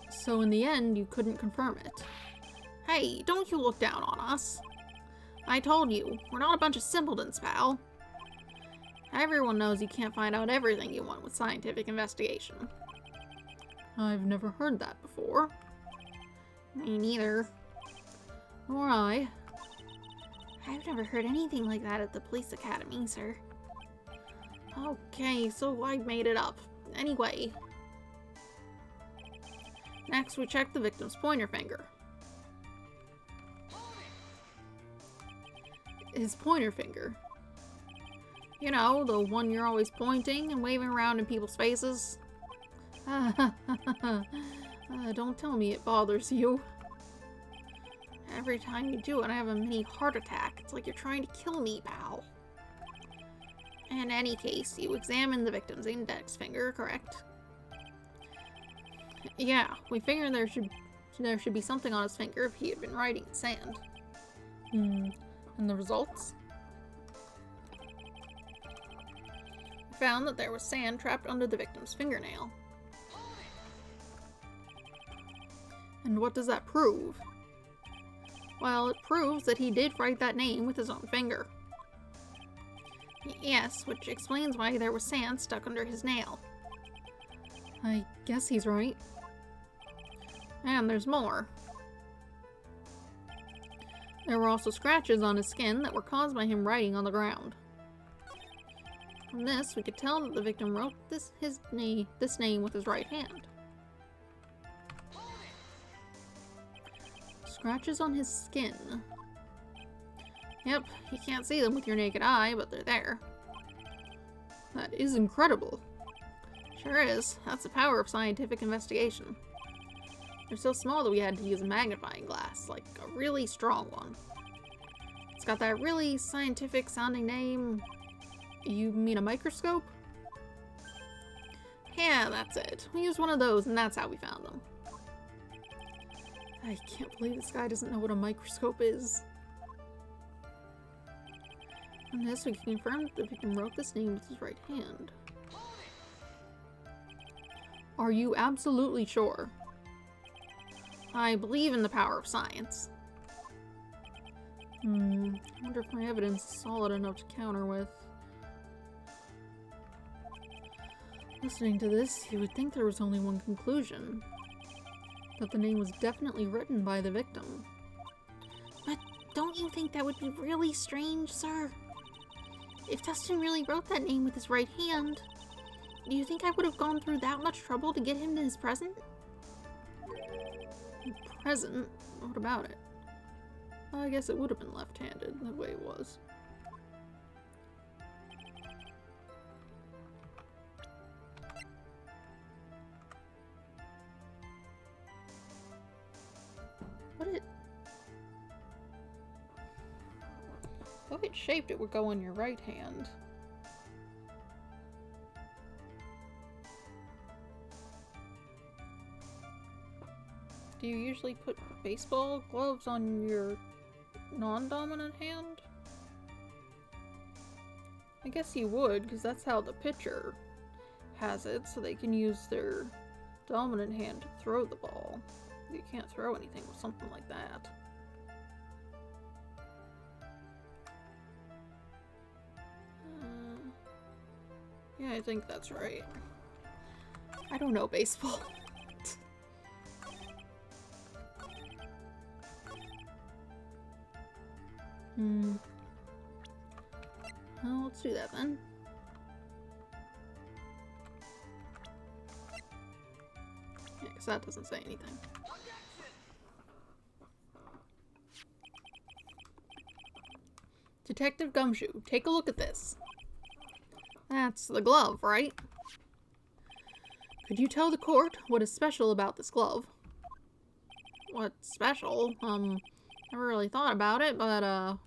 So in the end, you couldn't confirm it. Hey, don't you look down on us. I told you, we're not a bunch of simpletons, pal. Everyone knows you can't find out everything you want with scientific investigation. I've never heard that before. Me neither. Nor I. I've never heard anything like that at the police academy, sir. Okay, so I made it up. Anyway. Next, we checked the victim's pointer finger. His pointer finger? You know, the one you're always pointing and waving around in people's faces. Don't tell me it bothers you. Every time you do it, I have a mini heart attack. It's like you're trying to kill me, pal. In any case, you examined the victim's index finger, correct? Yeah, we figured there should be something on his finger if he had been writing in sand. And the results? found that there was sand trapped under the victim's fingernail. And what does that prove? Well, it proves that he did write that name with his own finger. Yes, which explains why there was sand stuck under his nail. I guess he's right. And there's more. There were also scratches on his skin that were caused by him writing on the ground. From this, we could tell that the victim wrote this name with his right hand. Scratches on his skin. Yep, you can't see them with your naked eye, but they're there. That is incredible. Sure is. That's the power of scientific investigation. They're so small that we had to use a magnifying glass, like a really strong one. It's got that really scientific sounding name. You mean a microscope? Yeah, that's it. We used one of those and that's how we found them. I can't believe this guy doesn't know what a microscope is. From this, we can confirm that the victim wrote this name with his right hand. Are you absolutely sure? I believe in the power of science. I wonder if my evidence is solid enough to counter with. Listening to this, you would think there was only one conclusion. That the name was definitely written by the victim. But don't you think that would be really strange, sir? If Dustin really wrote that name with his right hand, do you think I would have gone through that much trouble to get him to his present? Present? What about it? I guess it would have been left-handed, the way it was. If it's shaped, it would go on your right hand. Do you usually put baseball gloves on your non-dominant hand? I guess you would, because that's how the pitcher has it, so they can use their dominant hand to throw the ball. You can't throw anything with something like that. Yeah, I think that's right. I don't know baseball. Well, let's do that then. Yeah, because that doesn't say anything. Detective Gumshoe, take a look at this. That's the glove, right? Could you tell the court what is special about this glove? What's special? Never really thought about it, but,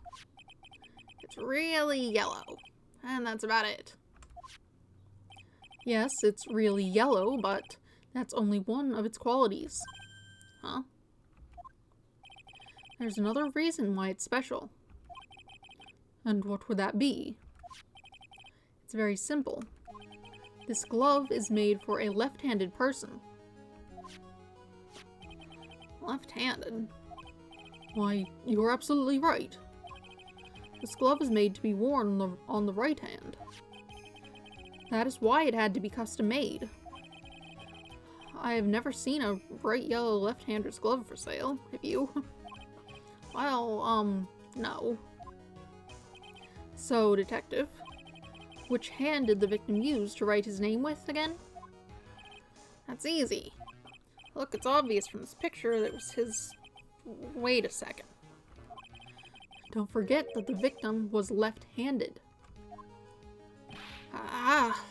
it's really yellow. And that's about it. Yes, it's really yellow, but that's only one of its qualities. Huh? There's another reason why it's special. And what would that be? It's very simple. This glove is made for a left-handed person. Left-handed? Why, you're absolutely right. This glove is made to be worn on the right hand. That is why it had to be custom-made. I have never seen a bright yellow left-hander's glove for sale. Have you? Well, no. So, Detective, which hand did the victim use to write his name with again? That's easy. Look, it's obvious from this picture that it was his... Wait a second. Don't forget that the victim was left-handed. Ah.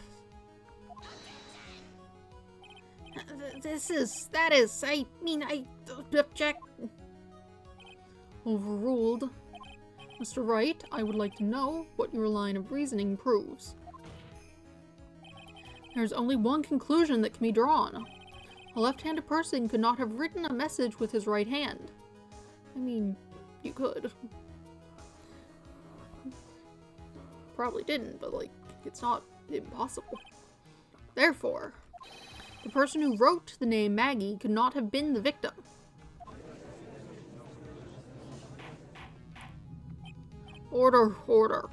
I object. Overruled. Mr. Wright, I would like to know what your line of reasoning proves. There's only one conclusion that can be drawn. A left-handed person could not have written a message with his right hand. I mean, you could. Probably didn't, but like, it's not impossible. Therefore, the person who wrote the name Maggie could not have been the victim. Order, order.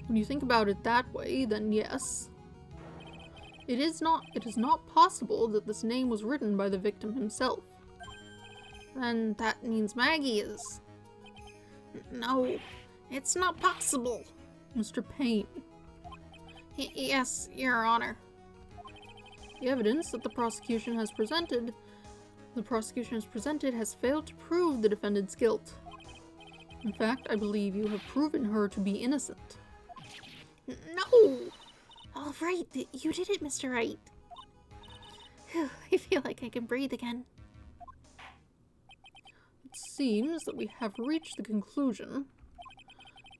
When you think about it that way, then yes. It is not possible that this name was written by the victim himself. Then that means Maggie is... No, it's not possible. Mr. Payne. Yes, Your Honor. The evidence that the prosecution has presented has failed to prove the defendant's guilt. In fact, I believe you have proven her to be innocent. No! All right, you did it, Mr. Wright. I feel like I can breathe again. It seems that we have reached the conclusion.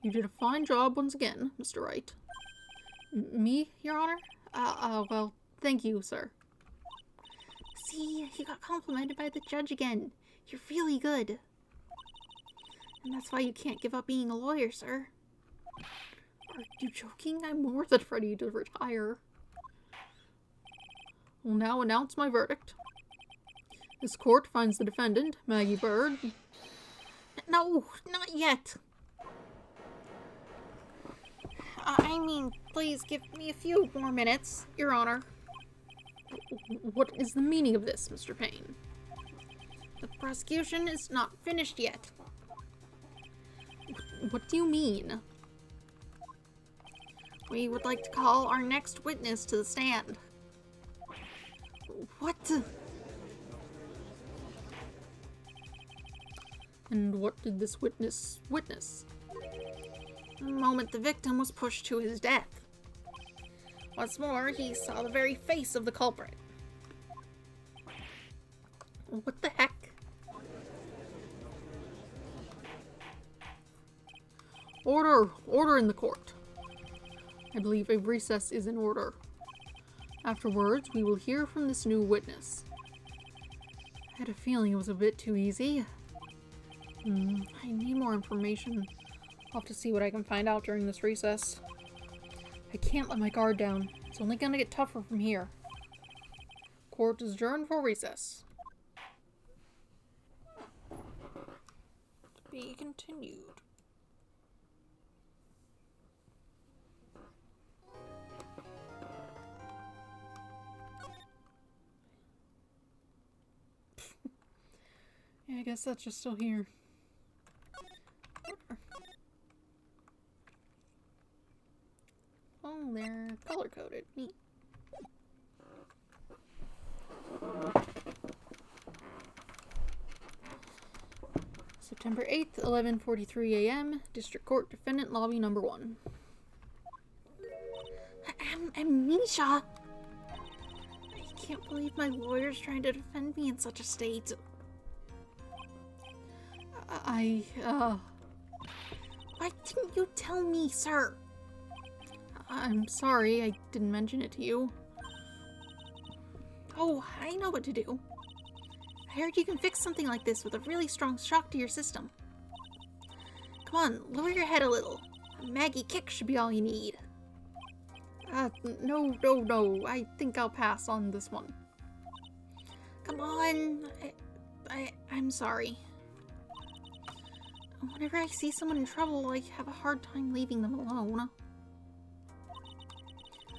You did a fine job once again, Mr. Wright. Me, Your Honor? Well, thank you, sir. See, you got complimented by the judge again. You're really good. And that's why you can't give up being a lawyer, sir. Are you joking? I'm more than ready to retire. I will now announce my verdict. This court finds the defendant, Maggie Bird... No, not yet. I mean, please give me a few more minutes, Your Honor. What is the meaning of this, Mr. Payne? The prosecution is not finished yet. What do you mean? We would like to call our next witness to the stand. What? And what did this witness witness? The moment the victim was pushed to his death. What's more, he saw the very face of the culprit. What the heck? Order! Order in the court. I believe a recess is in order. Afterwards, we will hear from this new witness. I had a feeling it was a bit too easy. I need more information. I'll have to see what I can find out during this recess. I can't let my guard down. It's only gonna get tougher from here. Court is adjourned for recess. To be continued. Yeah, I guess that's just still here. Oh, they're color-coded. Neat. September 8th, 11:43 a.m. District Court, Defendant Lobby Number 1. Amnesia! I can't believe my lawyer's trying to defend me in such a state. Why didn't you tell me, sir? I'm sorry, I didn't mention it to you. Oh, I know what to do. I heard you can fix something like this with a really strong shock to your system. Come on, lower your head a little. A Maggie kick should be all you need. No. I think I'll pass on this one. Come on. I'm sorry. Whenever I see someone in trouble, I have a hard time leaving them alone.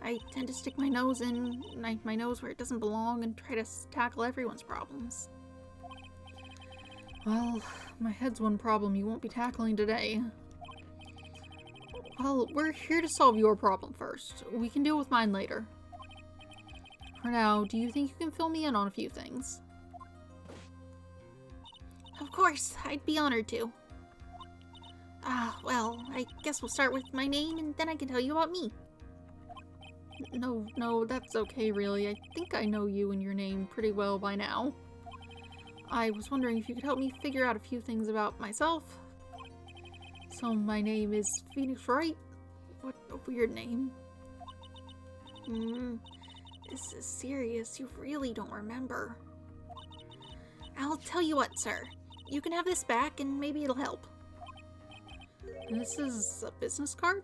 I tend to stick my nose in my nose where it doesn't belong and try to tackle everyone's problems. Well, my head's one problem you won't be tackling today. Well, we're here to solve your problem first. We can deal with mine later. For now, do you think you can fill me in on a few things? Of course, I'd be honored to. Well, I guess we'll start with my name and then I can tell you about me. No, that's okay, really. I think I know you and your name pretty well by now. I was wondering if you could help me figure out a few things about myself. So, my name is Phoenix Wright. What a weird name. This is serious. You really don't remember. I'll tell you what, sir. You can have this back and maybe it'll help. This is a business card?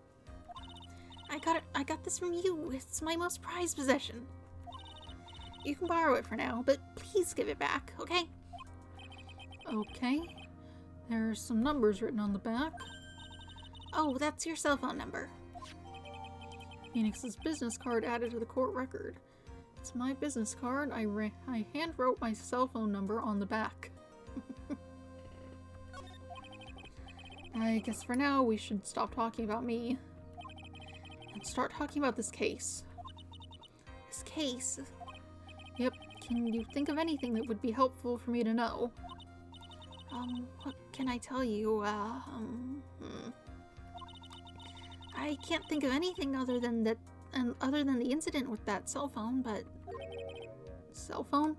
I got this from you. It's my most prized possession. You can borrow it for now, but please give it back, okay? Okay. There's some numbers written on the back. Oh, that's your cell phone number. Phoenix's business card added to the court record. It's my business card. I hand wrote my cell phone number on the back. I guess for now we should stop talking about me and start talking about this case. This case? Yep. Can you think of anything that would be helpful for me to know? What can I tell you? I can't think of anything other than that, other than the incident with that cell phone, but... Cell phone?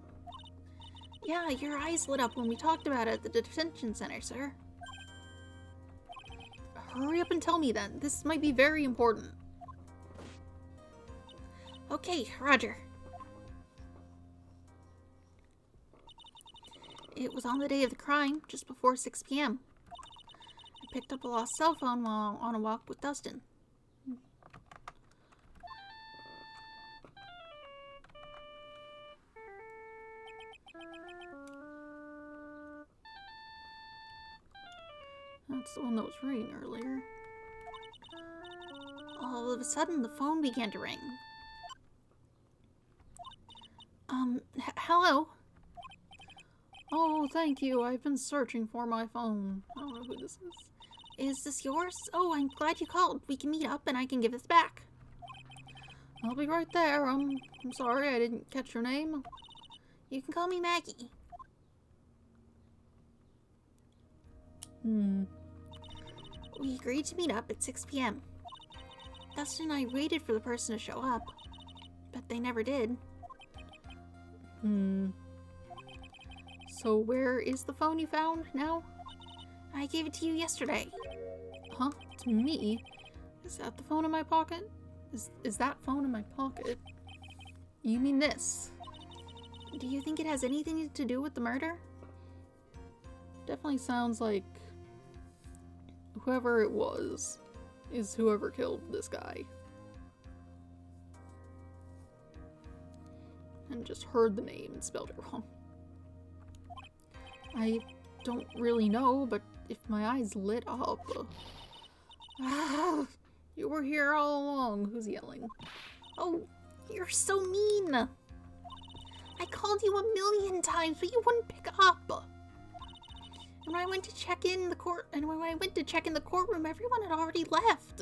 Yeah, your eyes lit up when we talked about it at the detention center, sir. Hurry up and tell me then. This might be very important. Okay, Roger. It was on the day of the crime, just before 6 p.m. I picked up a lost cell phone while on a walk with Dustin. That's the one that was ringing earlier. All of a sudden, the phone began to ring. Hello? Oh, thank you. I've been searching for my phone. I don't know who this is. Is this yours? Oh, I'm glad you called. We can meet up and I can give this back. I'll be right there. I'm sorry I didn't catch your name. You can call me Maggie. We agreed to meet up at 6 p.m. Dustin and I waited for the person to show up, but they never did. So where is the phone you found now? I gave it to you yesterday. Huh? To me? Is that the phone in my pocket? Is that phone in my pocket? You mean this? Do you think it has anything to do with the murder? Definitely sounds like whoever it was is whoever killed this guy. And just heard the name and spelled it wrong. I don't really know, but if my eyes lit up... you were here all along. Who's yelling? Oh, you're so mean. I called you 1,000,000 times, but you wouldn't pick up. And when I went to check in the courtroom, everyone had already left.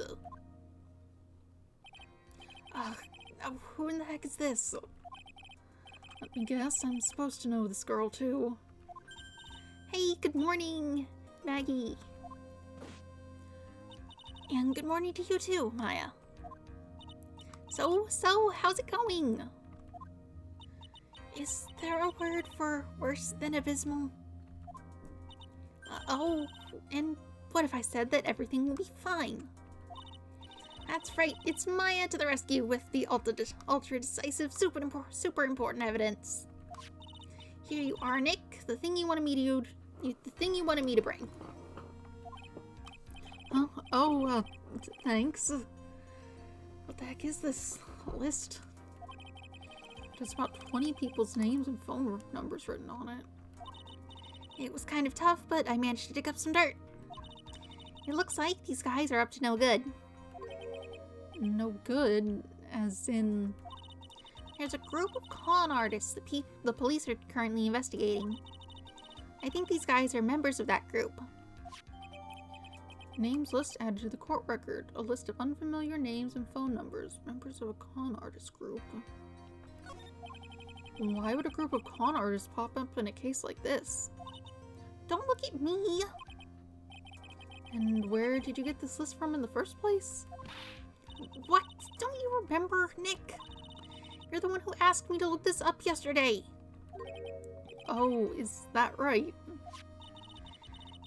Who in the heck is this? Let me guess, I'm supposed to know this girl too. Hey, good morning, Maggie. And good morning to you too, Maya. So, how's it going? Is there a word for worse than abysmal? Oh, and what if I said that everything will be fine? That's right, it's Maya to the rescue with the ultra decisive, super important evidence. Here you are, Nick. The thing you wanted me to bring. Huh? Oh, thanks. What the heck is this? A list? There's about 20 people's names and phone numbers written on it. It was kind of tough, but I managed to dig up some dirt. It looks like these guys are up to no good. No good? As in... There's a group of con artists the police are currently investigating. I think these guys are members of that group. Names list added to the court record. A list of unfamiliar names and phone numbers. Members of a con artist group. Why would a group of con artists pop up in a case like this? Don't look at me! And where did you get this list from in the first place? What? Don't you remember, Nick? You're the one who asked me to look this up yesterday. Oh, is that right?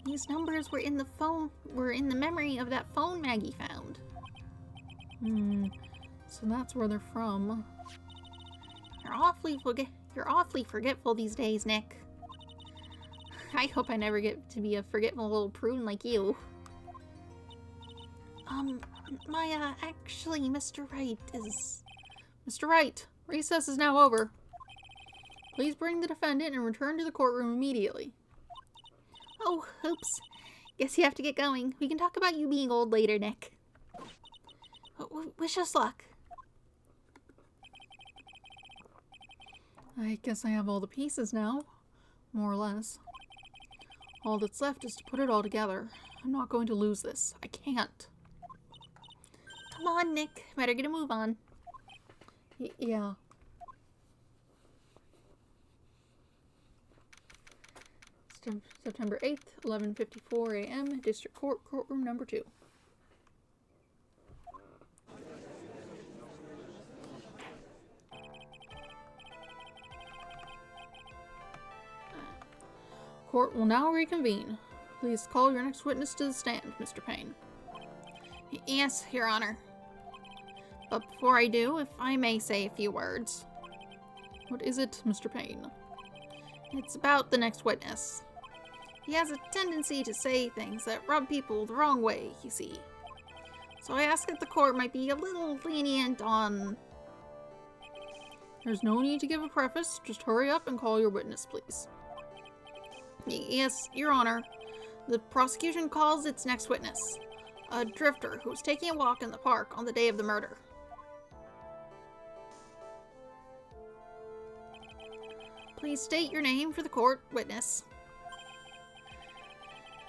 These numbers were in the memory of that phone Maggie found. So that's where they're from. You're awfully forgetful these days, Nick. I hope I never get to be a forgetful little prune like you. Actually, Mr. Wright is... Mr. Wright, recess is now over. Please bring the defendant and return to the courtroom immediately. Oh, oops. Guess you have to get going. We can talk about you being old later, Nick. Wish us luck. I guess I have all the pieces now. More or less. All that's left is to put it all together. I'm not going to lose this. I can't. Come on, Nick. Better get a move on. Yeah. September 8th, 11:54 a.m., District Court, Courtroom Number 2. Court will now reconvene. Please call your next witness to the stand, Mr. Payne. Yes, Your Honor. But before I do, if I may say a few words. What is it, Mr. Payne? It's about the next witness. He has a tendency to say things that rub people the wrong way, you see. So I ask that the court might be a little lenient on... There's no need to give a preface. Just hurry up and call your witness, please. Yes, Your Honor. The prosecution calls its next witness. A drifter who was taking a walk in the park on the day of the murder. Please state your name for the court, witness.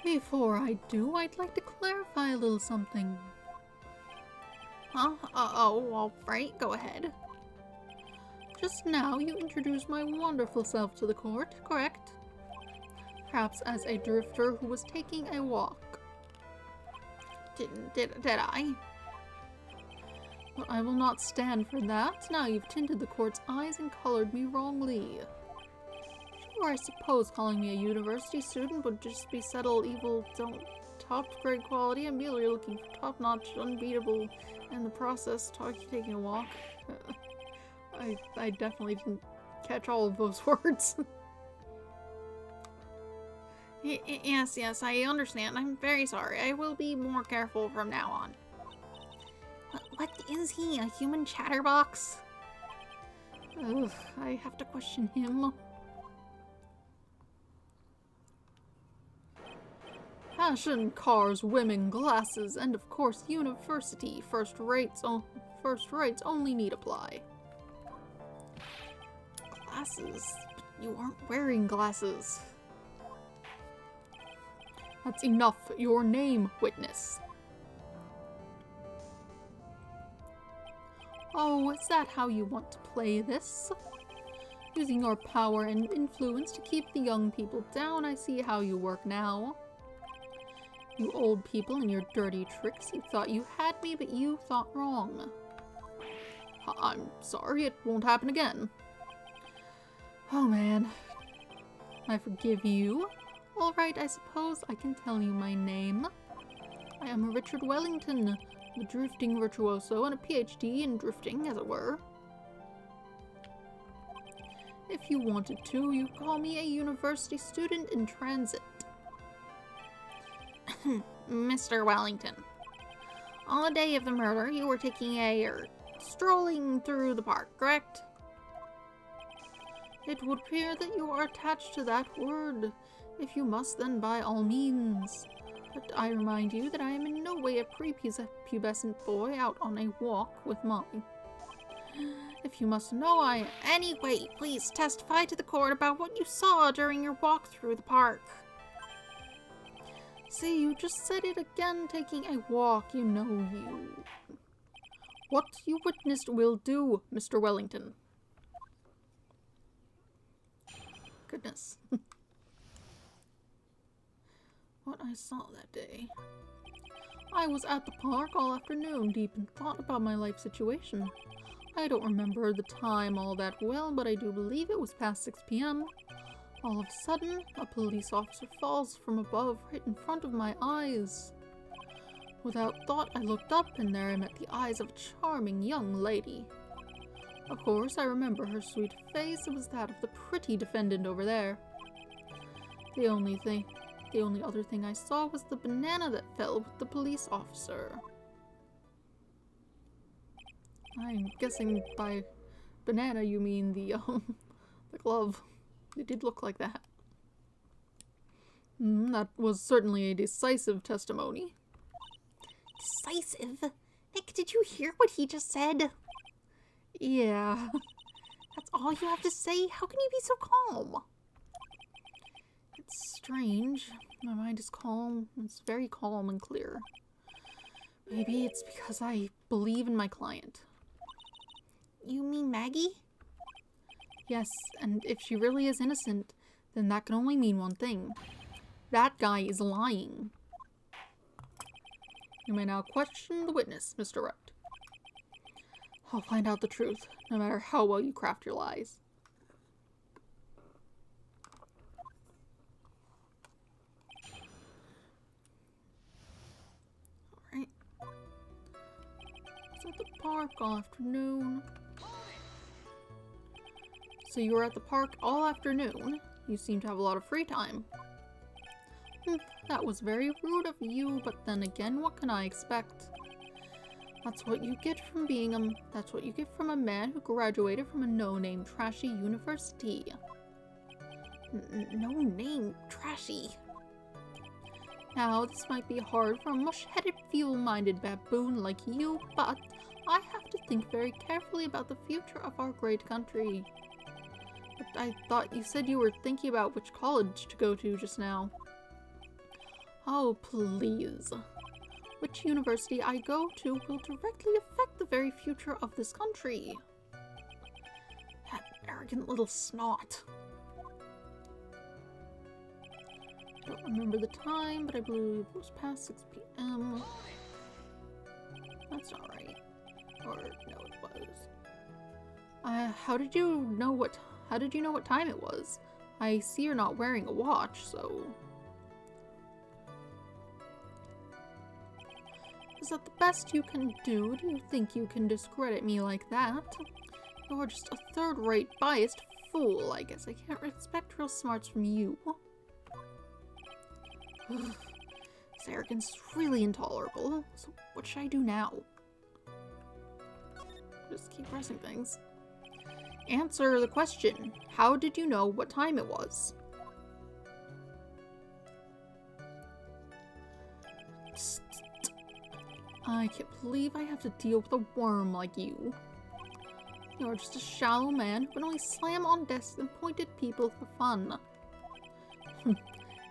Before I do, I'd like to clarify a little something. Huh? Oh, all right, go ahead. Just now, you introduced my wonderful self to the court, correct? Perhaps as a drifter who was taking a walk. Did I? But I will not stand for that. Now you've tinted the court's eyes and colored me wrongly. Sure, I suppose calling me a university student would just be subtle, evil, top-grade quality. I'm merely looking for top-notch, unbeatable, and the process, taking a walk. I definitely didn't catch all of those words. Yes, I understand. I'm very sorry. I will be more careful from now on. What is he? A human chatterbox? Ugh, I have to question him. Fashion, cars, women, glasses, and of course university. First rates only need apply. Glasses? But you aren't wearing glasses. That's enough. Your name, witness. Oh, is that how you want to play this? Using your power and influence to keep the young people down, I see how you work now. You old people and your dirty tricks, you thought you had me, but you thought wrong. I'm sorry, it won't happen again. Oh man. I forgive you. Alright, I suppose I can tell you my name. I am Richard Wellington, the drifting virtuoso and a PhD in drifting, as it were. If you wanted to, you could call me a university student in transit. Mr. Wellington, on the day of the murder, you were strolling through the park, correct? It would appear that you are attached to that word. If you must, then by all means. But I remind you that I am in no way a prepubescent boy out on a walk with Molly. If you must know, Anyway, please testify to the court about what you saw during your walk through the park. See, you just said it again, taking a walk, you know you. What you witnessed will do, Mr. Wellington. Goodness. What I saw that day. I was at the park all afternoon, deep in thought about my life situation. I don't remember the time all that well, but I do believe it was past 6 p.m. All of a sudden, a police officer falls from above right in front of my eyes. Without thought, I looked up, and there I met the eyes of a charming young lady. Of course, I remember her sweet face. It was that of the pretty defendant over there. The only other thing I saw was the banana that fell with the police officer. I'm guessing by banana you mean the glove. It did look like that. That was certainly a decisive testimony. Decisive? Nick, did you hear what he just said? Yeah. That's all you have to say? How can you be so calm? It's strange. My mind is calm. It's very calm and clear. Maybe it's because I believe in my client. You mean Maggie? Yes, and if she really is innocent, then that can only mean one thing. That guy is lying. You may now question the witness, Mr. Wright. I'll find out the truth, no matter how well you craft your lies. Alright. It's at the park all afternoon. So you were at the park all afternoon. You seem to have a lot of free time. That was very rude of you, but then again, what can I expect? That's what you get from being that's what you get from a man who graduated from a no-name trashy university. No-name trashy. Now, this might be hard for a mush-headed, feeble-minded baboon like you, but I have to think very carefully about the future of our great country. But I thought you said you were thinking about which college to go to just now. Oh, please. Which university I go to will directly affect the very future of this country. That arrogant little snot. I don't remember the time, but I believe it was past 6 p.m. That's not right. Or, no, it was. How did you know what time it was? I see you're not wearing a watch, so... Is that the best you can do? Do you think you can discredit me like that? You're just a third-rate biased fool. I guess I can't expect real smarts from you. This arrogance is really intolerable. So what should I do now? Just keep pressing things. Answer the question. How did you know what time it was? I can't believe I have to deal with a worm like you. You're just a shallow man who can only slam on desks and point at people for fun.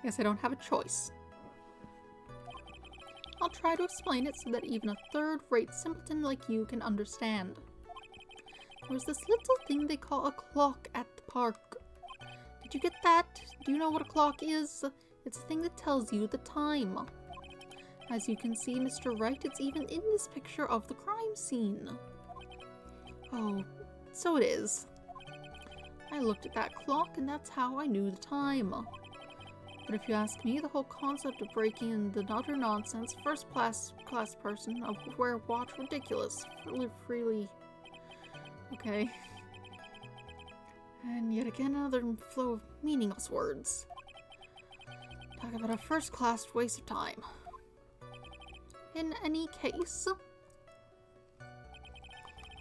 Guess I don't have a choice. I'll try to explain it so that even a third-rate simpleton like you can understand. There's this little thing they call a clock at the park. Did you get that? Do you know what a clock is? It's a thing that tells you the time. As you can see, Mr. Wright, it's even in this picture of the crime scene. Oh, so it is. I looked at that clock and that's how I knew the time. But if you ask me, the whole concept of breaking in the utter nonsense, first class person of wear watch ridiculous, live freely. Okay. And yet again another flow of meaningless words. Talk about a first-class waste of time. In any case,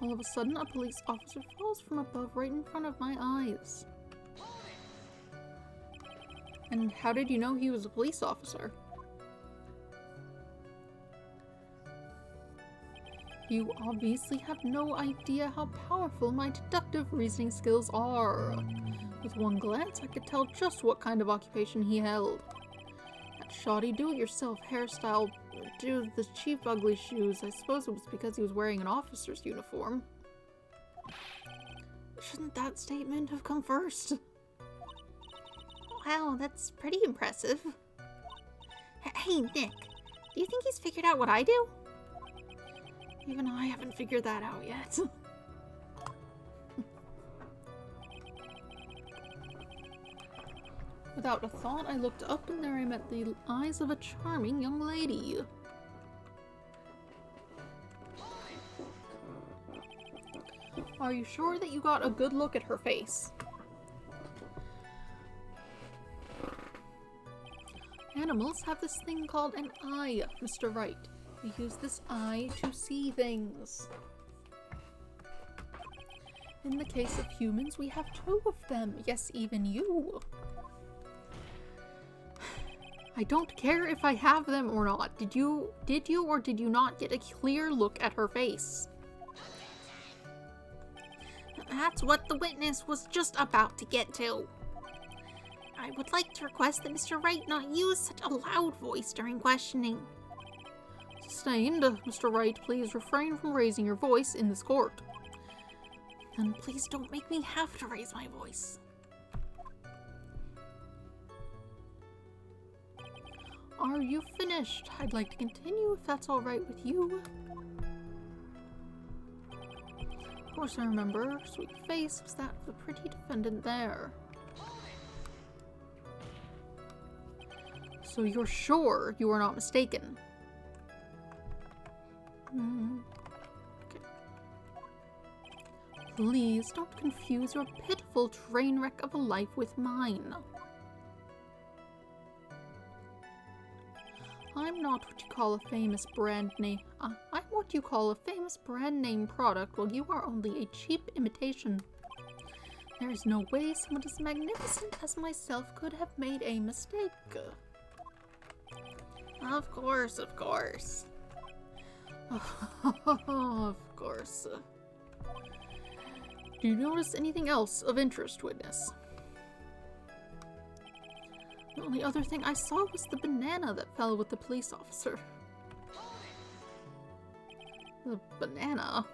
all of a sudden a police officer falls from above right in front of my eyes. And how did you know he was a police officer? You obviously have no idea how powerful my deductive reasoning skills are. With one glance, I could tell just what kind of occupation he held. That shoddy do-it-yourself hairstyle, dude, the cheap ugly shoes, I suppose it was because he was wearing an officer's uniform. Shouldn't that statement have come first? Wow, that's pretty impressive. Hey, Nick, do you think he's figured out what I do? Even I haven't figured that out yet. Without a thought, I looked up and there I met the eyes of a charming young lady. Are you sure that you got a good look at her face? Animals have this thing called an eye, Mr. Wright. They use this eye to see things. In the case of humans, we have 2 of them. Yes, even you. I don't care if I have them or not. Did you or did you not get a clear look at her face? That's what the witness was just about to get to. I would like to request that Mr. Wright not use such a loud voice during questioning. Sustained. Mr. Wright, please refrain from raising your voice in this court. Then please don't make me have to raise my voice. Are you finished? I'd like to continue if that's all right with you. Of course I remember. Sweet face, was that the pretty defendant there? So you're sure you are not mistaken? Okay. Please don't confuse your pitiful train wreck of a life with mine. I'm not what you call a famous brand name. I'm what you call a famous brand name product, while you are only a cheap imitation. There is no way someone as magnificent as myself could have made a mistake. Of course, of course. Of course. Do you notice anything else of interest, witness? The only other thing I saw was the banana that fell with the police officer. The banana?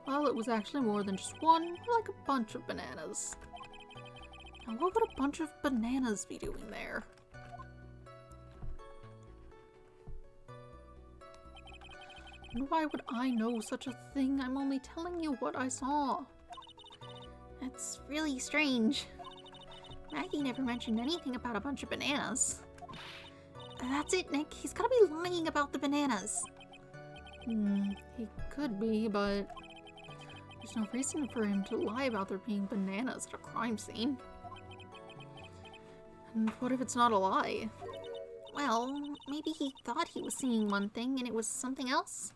Well, it was actually more than just one, more like a bunch of bananas. Now, what would a bunch of bananas be doing there? And why would I know such a thing? I'm only telling you what I saw. That's really strange. Maggie never mentioned anything about a bunch of bananas. That's it, Nick. He's gotta be lying about the bananas. He could be, but there's no reason for him to lie about there being bananas at a crime scene. And what if it's not a lie? Well, maybe he thought he was seeing one thing and it was something else.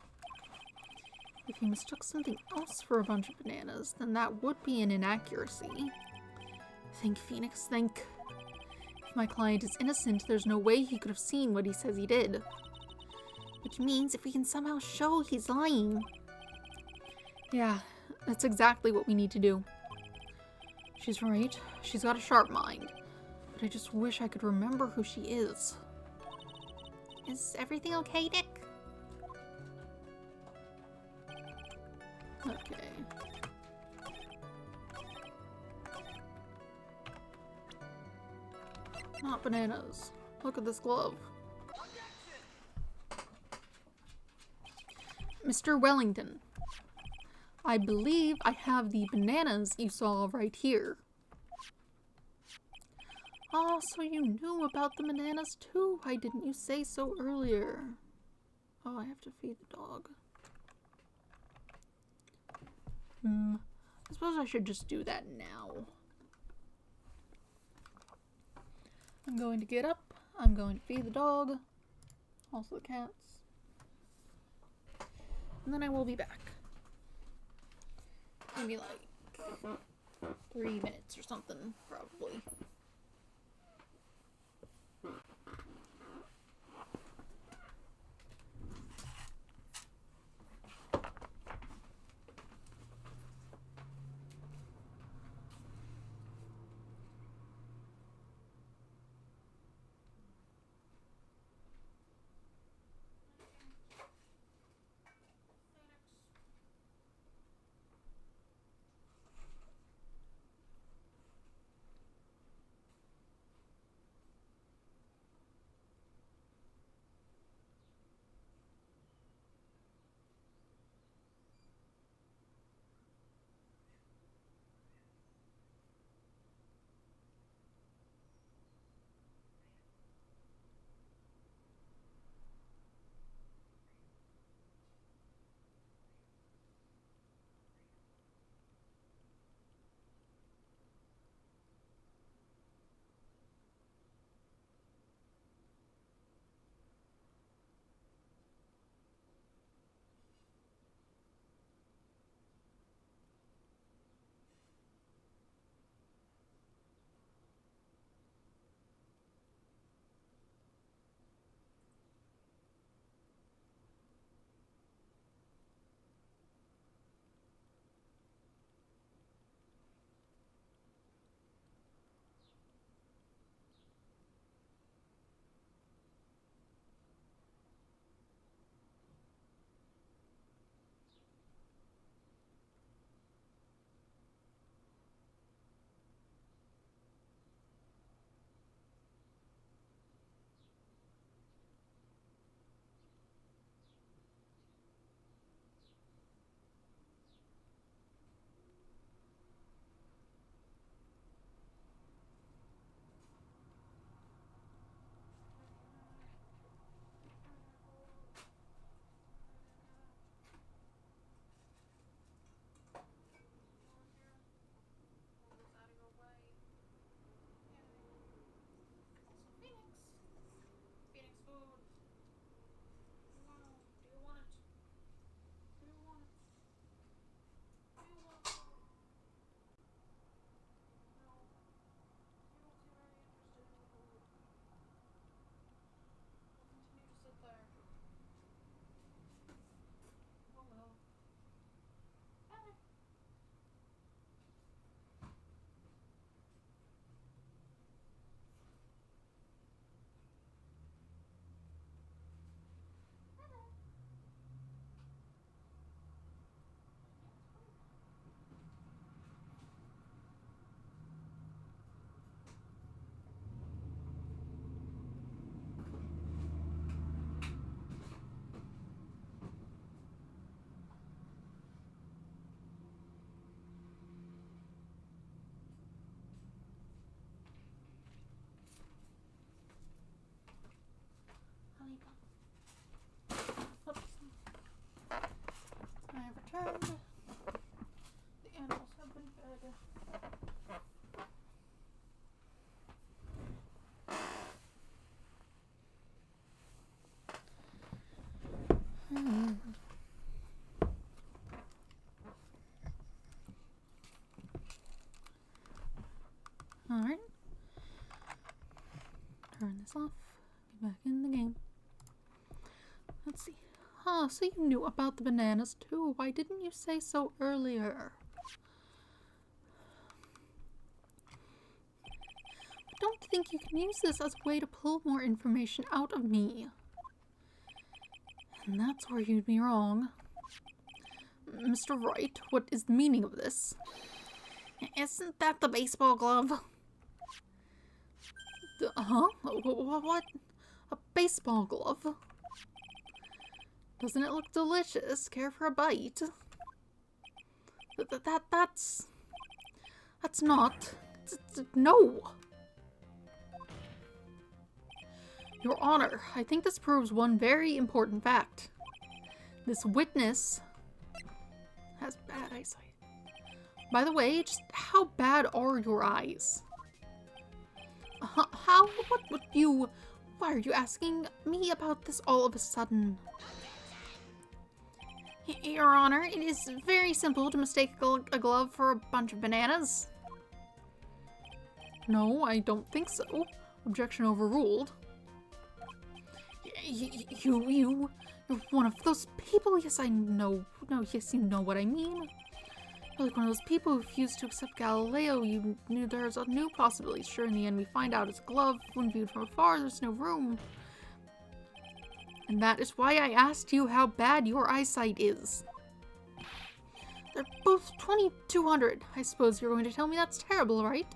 If he mistook something else for a bunch of bananas, then that would be an inaccuracy. Think, Phoenix, think. If my client is innocent, there's no way he could have seen what he says he did. Which means if we can somehow show he's lying. Yeah, that's exactly what we need to do. She's right. She's got a sharp mind. But I just wish I could remember who she is. Is everything okay, Nick? Okay. Not bananas. Look at this glove. Mr. Wellington, I believe I have the bananas you saw right here. Oh, so you knew about the bananas too. Why didn't you say so earlier? Oh, I have to feed the dog. I suppose I should just do that now. I'm going to get up. I'm going to feed the dog. Also the cats. And then I will be back. Maybe like 3 minutes or something, probably. Turn this off. Get back in the game. Let's see. Huh, so you knew about the bananas too. Why didn't you say so earlier? I don't think you can use this as a way to pull more information out of me. And that's where you'd be wrong. Mr. Wright, what is the meaning of this? Isn't that the baseball glove? Huh? What? A baseball glove? Doesn't it look delicious? Care for a bite? That's not... No! Your Honor, I think this proves one very important fact. This witness has bad eyesight. By the way, just how bad are your eyes? How? What would you... Why are you asking me about this all of a sudden? Your Honor, it is very simple to mistake a glove for a bunch of bananas. No, I don't think so. Objection overruled. You're one of those people. Yes, I know. No, yes, you know what I mean. You're like one of those people who refused to accept Galileo. You knew there's a new possibility. Sure, in the end, we find out it's a glove. When viewed from afar, there's no room. And that is why I asked you how bad your eyesight is. They're both 2200. I suppose you're going to tell me that's terrible, right?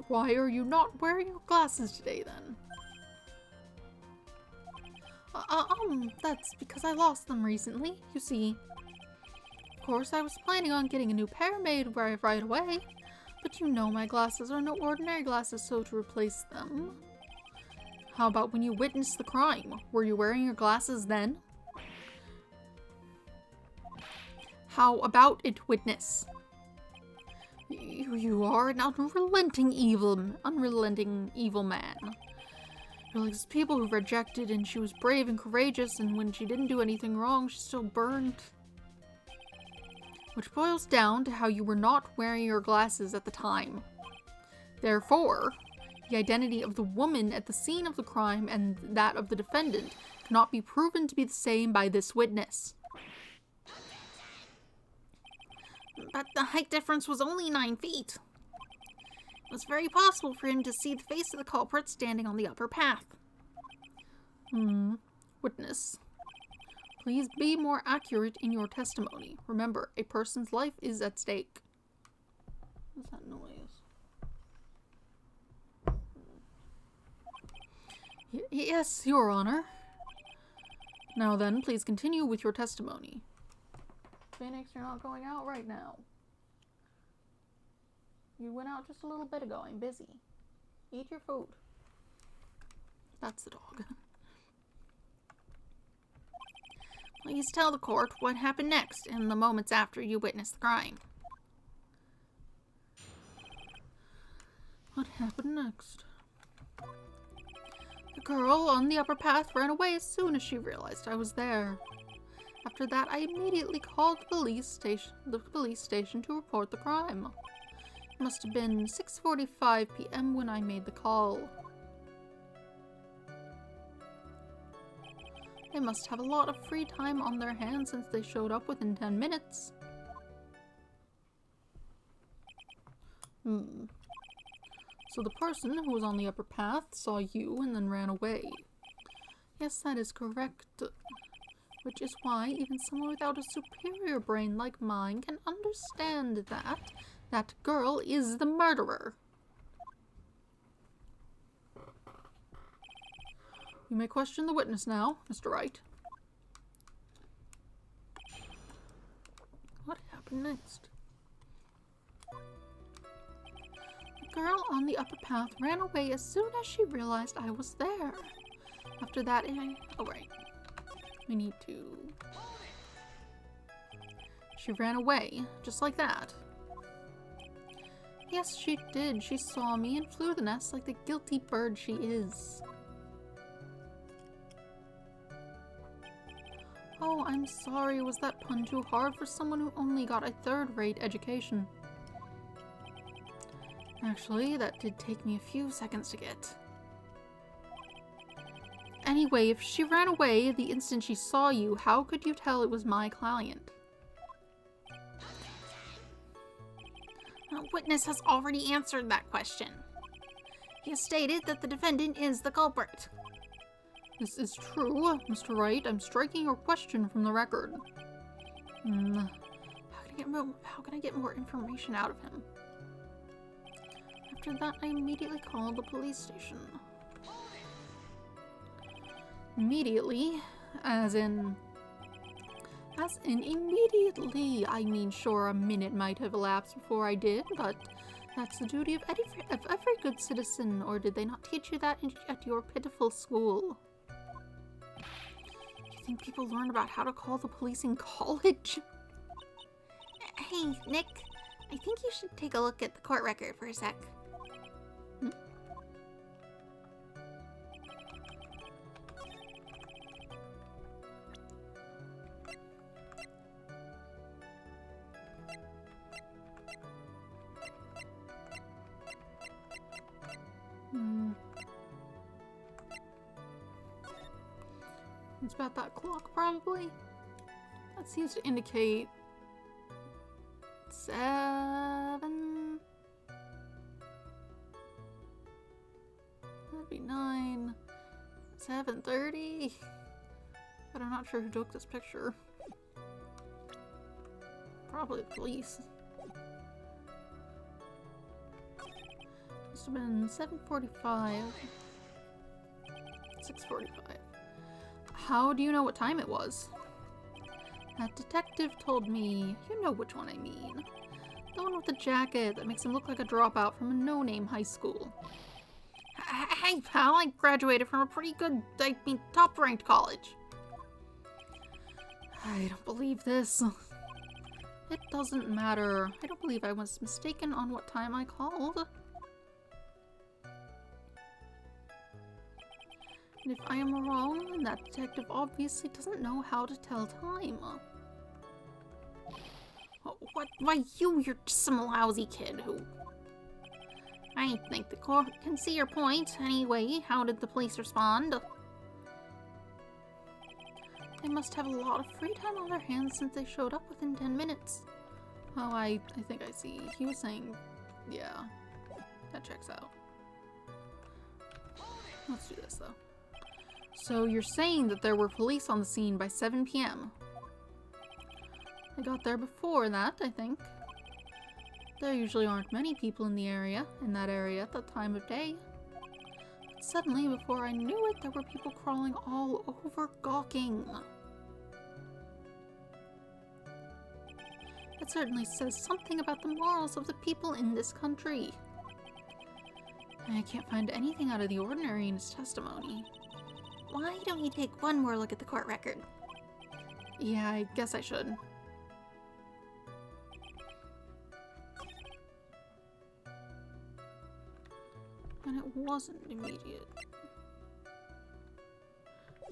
Why are you not wearing your glasses today, then? That's because I lost them recently, you see. Of course, I was planning on getting a new pair made right away, but you know my glasses are no ordinary glasses, so to replace them... How about when you witnessed the crime? Were you wearing your glasses then? How about it, witness? You are an unrelenting evil man. You're like those people who rejected and she was brave and courageous, and when she didn't do anything wrong, she still burned. Which boils down to how you were not wearing your glasses at the time. Therefore, the identity of the woman at the scene of the crime and that of the defendant cannot be proven to be the same by this witness. But the height difference was only 9 feet. It was very possible for him to see the face of the culprit standing on the upper path. Witness, please be more accurate in your testimony. Remember, a person's life is at stake. What's that noise? Yes, Your Honor. Now then, please continue with your testimony. Phoenix, you're not going out right now. You went out just a little bit ago. I'm busy. Eat your food. That's the dog. Please tell the court what happened next in the moments after you witnessed the crime. What happened next? The girl on the upper path ran away as soon as she realized I was there. After that, I immediately called the police station to report the crime. It must have been 6:45 p.m. when I made the call. They must have a lot of free time on their hands since they showed up within 10 minutes. So the person who was on the upper path saw you and then ran away. Yes, that is correct. Which is why even someone without a superior brain like mine can understand that that girl is the murderer. You may question the witness now, Mr. Wright. What happened next? The girl on the upper path ran away as soon as she realized I was there. After that, oh right. We need to... She ran away, just like that. Yes, she did. She saw me and flew the nest like the guilty bird she is. Oh, I'm sorry. Was that pun too hard for someone who only got a third-rate education? Actually, that did take me a few seconds to get. Anyway, if she ran away the instant she saw you, how could you tell it was my client? A witness has already answered that question. He has stated that the defendant is the culprit. This is true, Mr. Wright. I'm striking your question from the record. How can I get more information out of him? After that, I immediately called the police station. Immediately, as in immediately. I mean, sure, a minute might have elapsed before I did, but that's the duty of every good citizen, or did they not teach you that at your pitiful school? You think people learn about how to call the police in college? Hey, Nick, I think you should take a look at the court record for a sec. It's about that clock, probably. That seems to indicate 7. That'd be 9. 7:30. But I'm not sure who took this picture. Probably the police. Must have been 7:45. 6:45. How do you know what time it was? That detective told me. You know which one I mean. The one with the jacket that makes him look like a dropout from a no-name high school. Hey, pal, I graduated from a pretty good, top-ranked college. I don't believe this. It doesn't matter. I don't believe I was mistaken on what time I called. And if I am wrong, then that detective obviously doesn't know how to tell time. What? Why, you're just some lousy kid who... I think the court can see your point. Anyway, how did the police respond? They must have a lot of free time on their hands since they showed up within 10 minutes. Oh, I think I see. He was saying, yeah, that checks out. Let's do this, though. So you're saying that there were police on the scene by 7 p.m. I got there before that, I think. There usually aren't many people in that area at that time of day. But suddenly, before I knew it, there were people crawling all over, gawking. That certainly says something about the morals of the people in this country. I can't find anything out of the ordinary in his testimony. Why don't you take one more look at the court record? Yeah, I guess I should. And it wasn't immediate.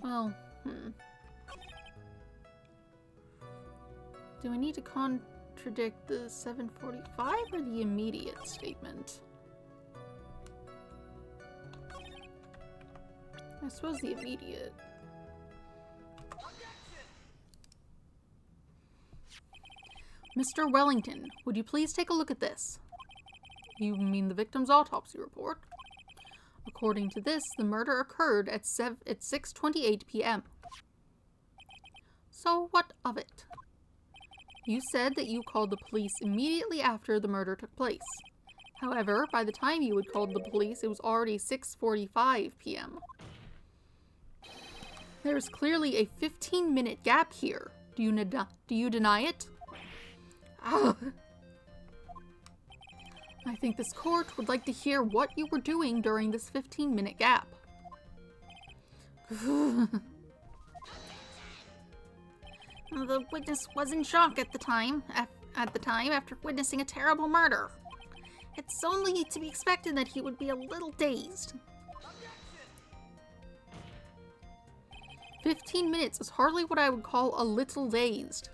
Well, Do I need to contradict the 7:45 or the immediate statement? I suppose the immediate. Mr. Wellington, would you please take a look at this? You mean the victim's autopsy report? According to this, the murder occurred at 6:28 p.m. So what of it? You said that you called the police immediately after the murder took place. However, by the time you had called the police, it was already 6:45 p.m. There is clearly a 15-minute gap here. Do you deny it? I think this court would like to hear what you were doing during this 15-minute gap. The witness was in shock at the time after witnessing a terrible murder. It's only to be expected that he would be a little dazed. 15 minutes is hardly what I would call a little dazed.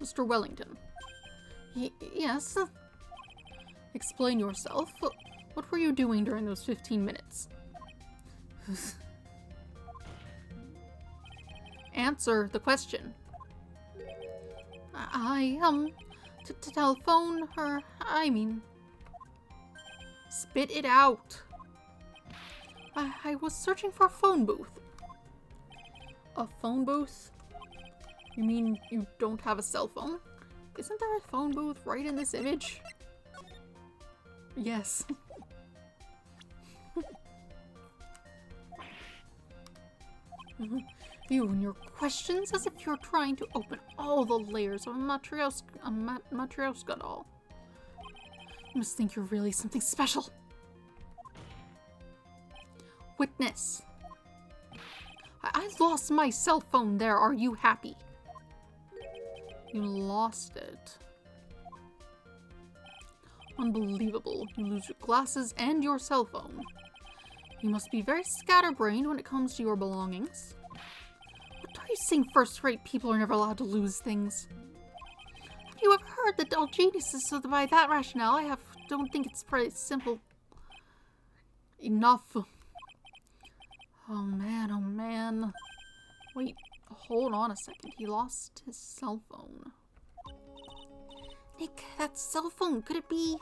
Mr. Wellington. Yes? Explain yourself. What were you doing during those 15 minutes? Answer the question. To telephone her, spit it out. I was searching for a phone booth. A phone booth? You mean you don't have a cell phone? Isn't there a phone booth right in this image? Yes. You and your questions, as if you're trying to open all the layers of a Matryoshka doll. You must think you're really something special. Witness. I lost my cell phone there. Are you happy? You lost it. Unbelievable. You lose your glasses and your cell phone. You must be very scatterbrained when it comes to your belongings. What are you saying? First-rate people are never allowed to lose things. Have you ever heard that all geniuses? So by that rationale, don't think it's pretty simple enough. Oh man, oh man. Wait, hold on a second. He lost his cell phone. Nick, that cell phone, could it be?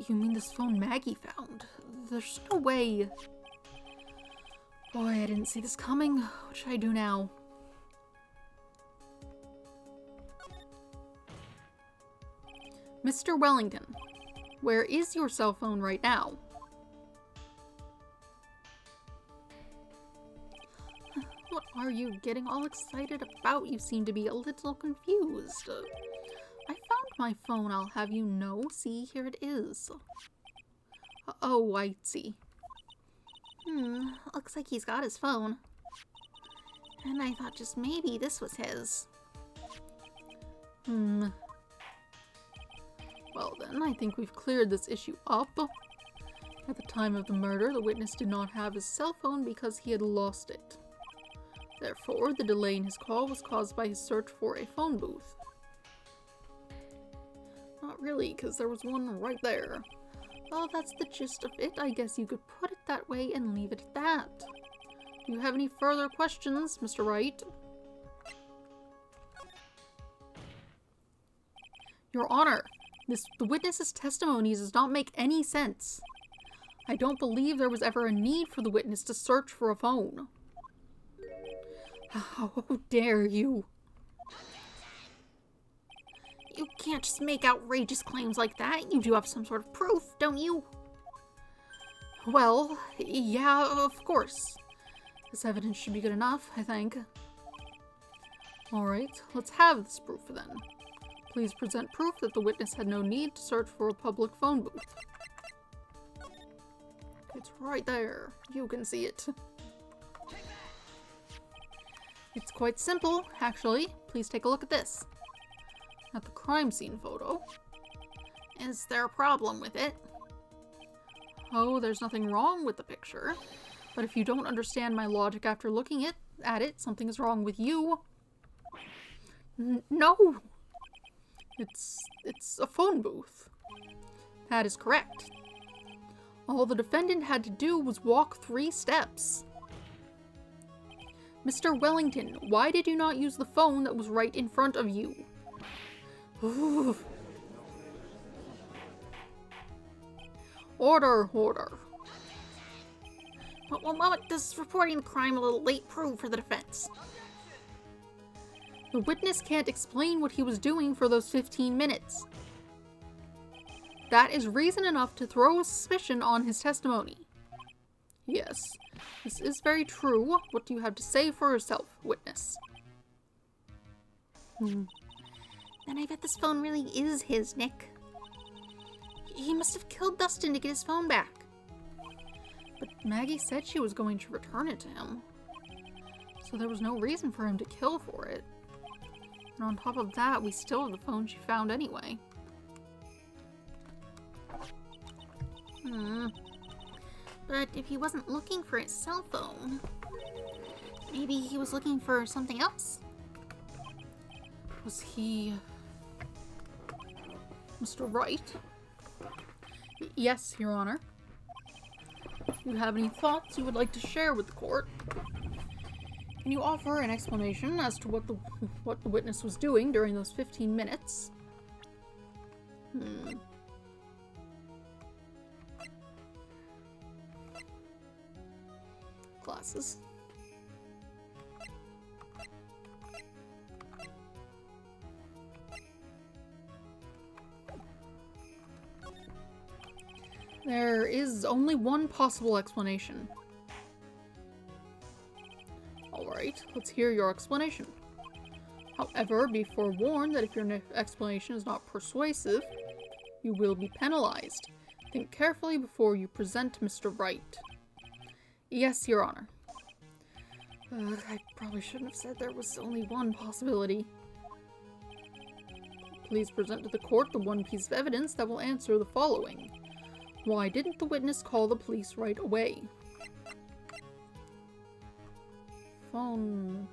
You mean this phone Maggie found? There's no way. Boy, I didn't see this coming. What should I do now? Mr. Wellington, where is your cell phone right now? What are you getting all excited about? You seem to be a little confused. I found my phone, I'll have you know. See, here it is. Oh, I see. Looks like he's got his phone. And I thought just maybe this was his. Well then, I think we've cleared this issue up. At the time of the murder, the witness did not have his cell phone because he had lost it. Therefore, the delay in his call was caused by his search for a phone booth. Not really, because there was one right there. Well, that's the gist of it. I guess you could put it that way and leave it at that. Do you have any further questions, Mr. Wright? Your Honor, the witness's testimony does not make any sense. I don't believe there was ever a need for the witness to search for a phone. How dare you? You can't just make outrageous claims like that. You do have some sort of proof, don't you? Well, yeah, of course. This evidence should be good enough, I think. Alright, let's have this proof then. Please present proof that the witness had no need to search for a public phone booth. It's right there. You can see it. It's quite simple, actually. Please take a look at this. At the crime scene photo. Is there a problem with it? Oh, there's nothing wrong with the picture. But if you don't understand my logic after looking at it, something is wrong with you. No! It's a phone booth. That is correct. All the defendant had to do was walk 3 steps. Mr. Wellington, why did you not use the phone that was right in front of you? Ooh. Order, order. What does reporting the crime a little late prove for the defense? The witness can't explain what he was doing for those 15 minutes. That is reason enough to throw a suspicion on his testimony. Yes, this is very true. What do you have to say for yourself, witness? Then I bet this phone really is his, Nick. He must have killed Dustin to get his phone back. But Maggie said she was going to return it to him. So there was no reason for him to kill for it. And on top of that, we still have the phone she found anyway. But if he wasn't looking for his cell phone, maybe he was looking for something else? Was he... Mr. Wright? Yes, Your Honor. Do you have any thoughts you would like to share with the court? Can you offer an explanation as to what the witness was doing during those 15 minutes? Glasses. There is only one possible explanation. Alright, let's hear your explanation. However, be forewarned that if your explanation is not persuasive, you will be penalized. Think carefully before you present Mr. Wright. Yes, Your Honor. I probably shouldn't have said there was only one possibility. Please present to the court the one piece of evidence that will answer the following. Why didn't the witness call the police right away? Phone...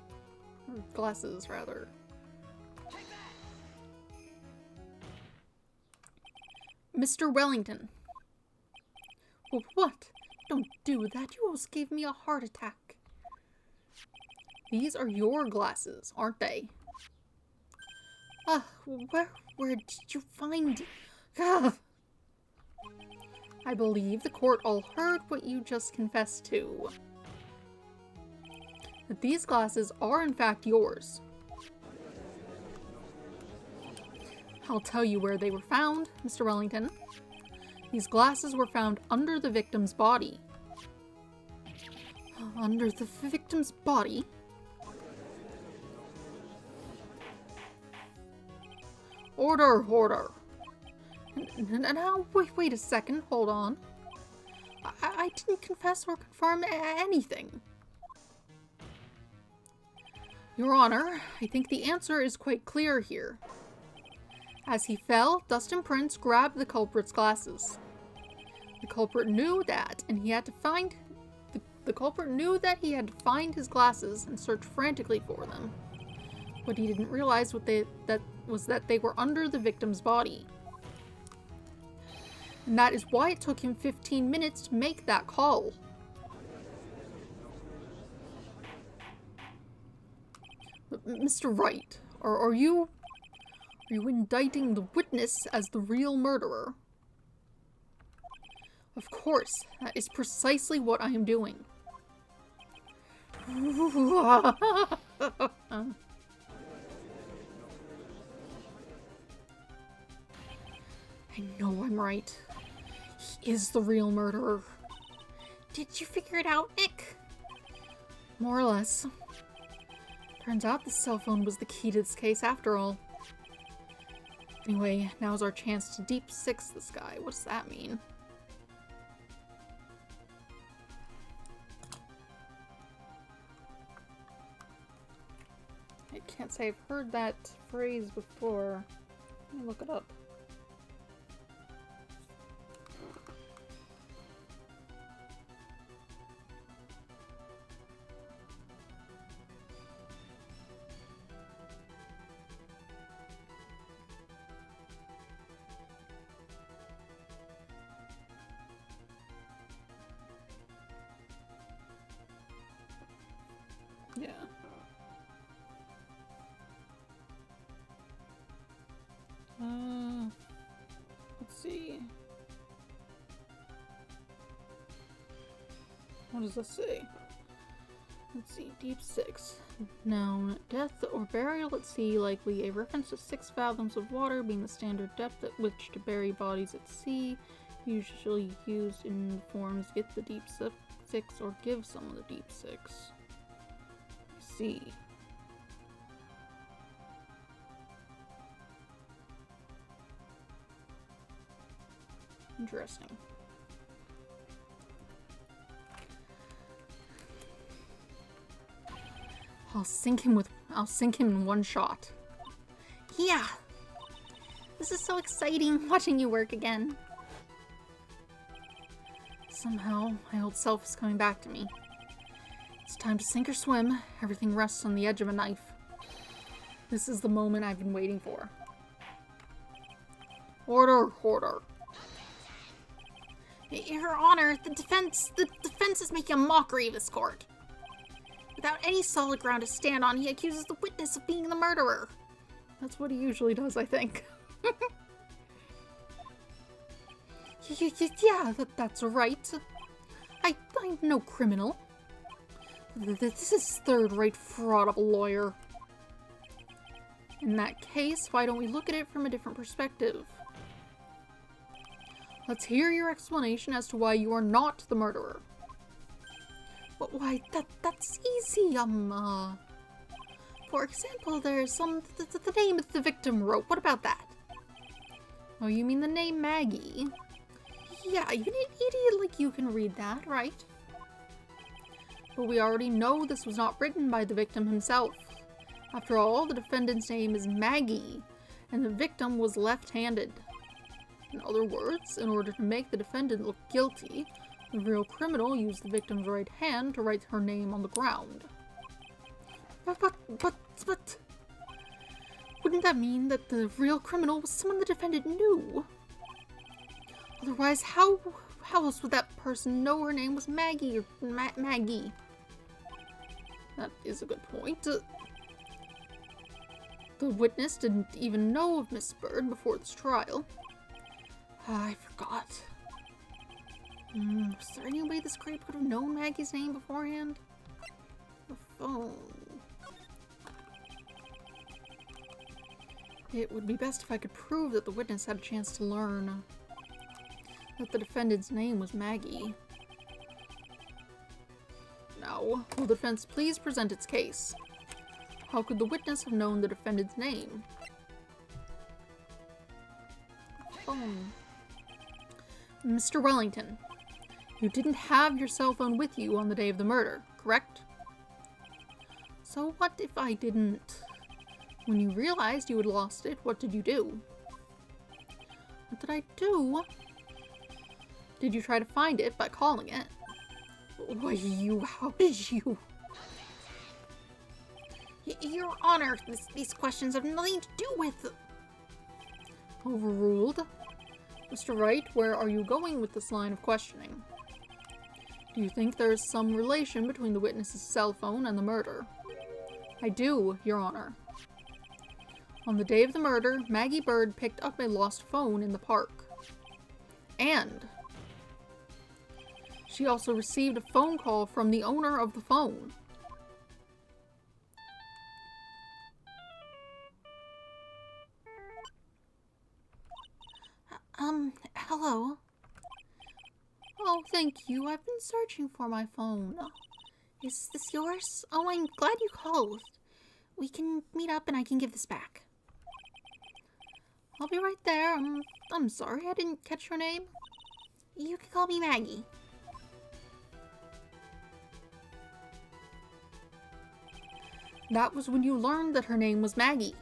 or glasses, rather. Mr. Wellington. Well, what? Don't do that. You almost gave me a heart attack. These are your glasses, aren't they? Where did you find... I believe the court all heard what you just confessed to. That these glasses are in fact yours. I'll tell you where they were found, Mr. Wellington. These glasses were found under the victim's body. Under the victim's body? Order, order. Now, wait a second, hold on. I didn't confess or confirm anything. Your Honor, I think the answer is quite clear here. As he fell, Dustin Prince grabbed the culprit's glasses. The culprit knew that, and he had to find... The culprit knew that he had to find his glasses and search frantically for them. What he didn't realize was that they were under the victim's body. And that is why it took him 15 minutes to make that call. Mr. Wright, are you indicting the witness as the real murderer? Of course, that is precisely what I am doing. I know I'm right. He is the real murderer. Did you figure it out, Nick? More or less. Turns out the cell phone was the key to this case after all. Anyway, now's our chance to deep six this guy. What does that mean? I can't say I've heard that phrase before. Let me look it up. Yeah. Let's see. What does this say? Let's see, deep six. Now, death or burial at sea, likely a reference to 6 fathoms of water being the standard depth at which to bury bodies at sea, usually used in forms get the deep six or give someone the deep six. See. Interesting. I'll sink him in one shot. Yeah. This is so exciting watching you work again. Somehow, my old self is coming back to me. It's time to sink or swim. Everything rests on the edge of a knife. This is the moment I've been waiting for. Order, order. Your Honor, the defense is making a mockery of this court. Without any solid ground to stand on, he accuses the witness of being the murderer. That's what he usually does, I think. Yeah, that's right. I'm no criminal. This is third-rate fraud of a lawyer. In that case, why don't we look at it from a different perspective? Let's hear your explanation as to why you are not the murderer. But why, that's easy, For example, there's the name that the victim wrote. What about that? Oh, you mean the name Maggie? Yeah, even an idiot like you can read that, right? But we already know this was not written by the victim himself. After all, the defendant's name is Maggie, and the victim was left-handed. In other words, in order to make the defendant look guilty, the real criminal used the victim's right hand to write her name on the ground. But... Wouldn't that mean that the real criminal was someone the defendant knew? Otherwise, how else would that person know her name was Maggie or Maggie? That is a good point. The witness didn't even know of Miss Bird before this trial. I forgot. Was there any way this creep could have known Maggie's name beforehand? The phone. It would be best if I could prove that the witness had a chance to learn that the defendant's name was Maggie. Now, will the defense please present its case? How could the witness have known the defendant's name? Phone. Mr. Wellington, you didn't have your cell phone with you on the day of the murder, correct? So what if I didn't? When you realized you had lost it, what did you do? What did I do? Did you try to find it by calling it? How did you? Your Honor, these questions have nothing to do with... Overruled. Mr. Wright, where are you going with this line of questioning? Do you think there is some relation between the witness's cell phone and the murder? I do, Your Honor. On the day of the murder, Maggie Bird picked up a lost phone in the park. And she also received a phone call from the owner of the phone. Hello? Oh, thank you. I've been searching for my phone. Is this yours? Oh, I'm glad you called. We can meet up and I can give this back. I'll be right there. I'm sorry I didn't catch your name. You can call me Maggie. That was when you learned that her name was Maggie.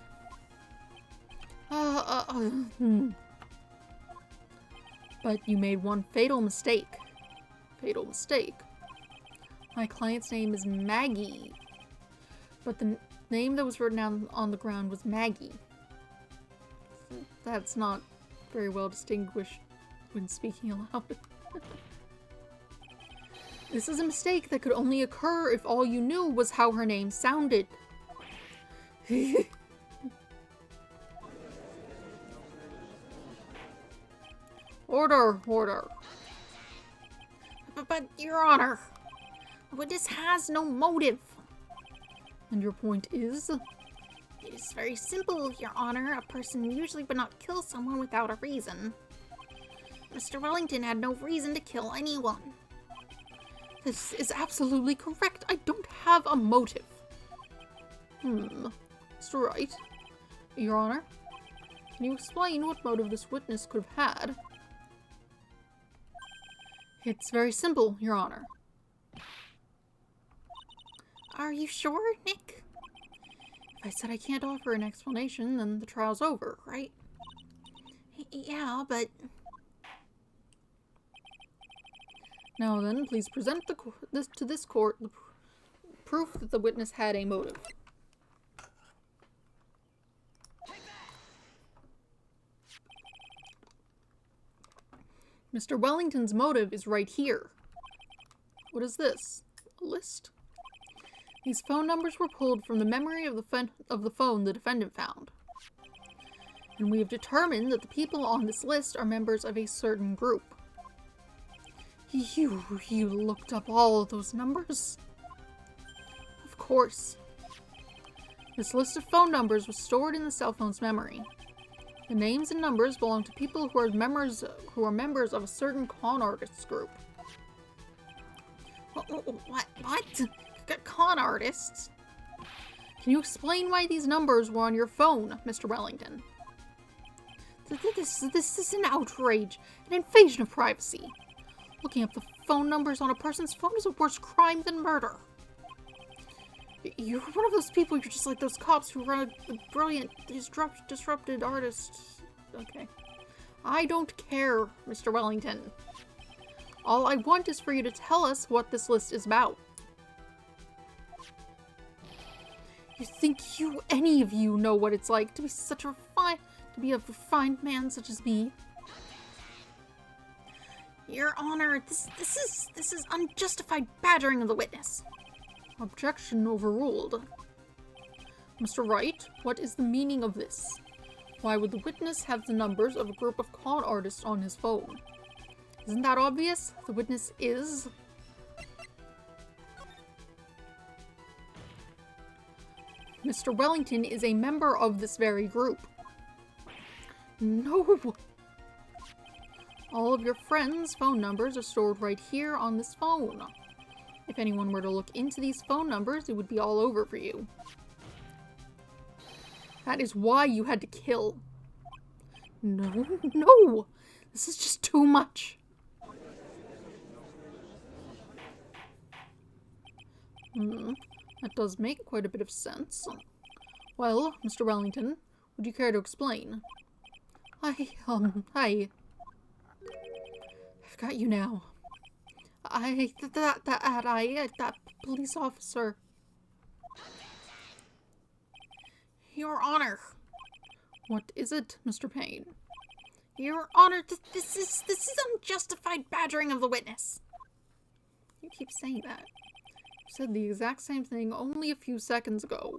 But you made one fatal mistake. Fatal mistake. My client's name is Maggie. But the name that was written down on the ground was Maggie. That's not very well distinguished when speaking aloud. This is a mistake that could only occur if all you knew was how her name sounded. Order, order. But, Your Honor, the witness has no motive. And your point is? It is very simple, Your Honor. A person usually would not kill someone without a reason. Mr. Wellington had no reason to kill anyone. This is absolutely correct. I don't have a motive. Mr. Wright. Your Honor, can you explain what motive this witness could have had? It's very simple, Your Honor. Are you sure, Nick? If I said I can't offer an explanation, then the trial's over, right? Yeah, but... Now then, please present to this court the proof that the witness had a motive. Mr. Wellington's motive is right here. What is this? A list? These phone numbers were pulled from the memory of the phone the defendant found. And we have determined that the people on this list are members of a certain group. You looked up all of those numbers? Of course. This list of phone numbers was stored in the cell phone's memory. The names and numbers belong to people who are members of a certain con artists group. What? Con artists? Can you explain why these numbers were on your phone, Mr. Wellington? This is an outrage, an invasion of privacy. Looking up the phone numbers on a person's phone is a worse crime than murder. You're one of those people, you're just like those cops who run a brilliant, disrupted artist. Okay. I don't care, Mr. Wellington. All I want is for you to tell us what this list is about. You think any of you know what it's like to be a refined man such as me? Your Honor, this is unjustified badgering of the witness. Objection overruled. Mr. Wright, what is the meaning of this? Why would the witness have the numbers of a group of con artists on his phone? Isn't that obvious? The witness is... Mr. Wellington is a member of this very group. No! All of your friends' phone numbers are stored right here on this phone. If anyone were to look into these phone numbers, it would be all over for you. That is why you had to kill. No! This is just too much. That does make quite a bit of sense. Well, Mr. Wellington, would you care to explain? I've got you now. That police officer. Your Honor. What is it, Mr. Payne? Your Honor, this is unjustified badgering of the witness. You keep saying that. You said the exact same thing only a few seconds ago.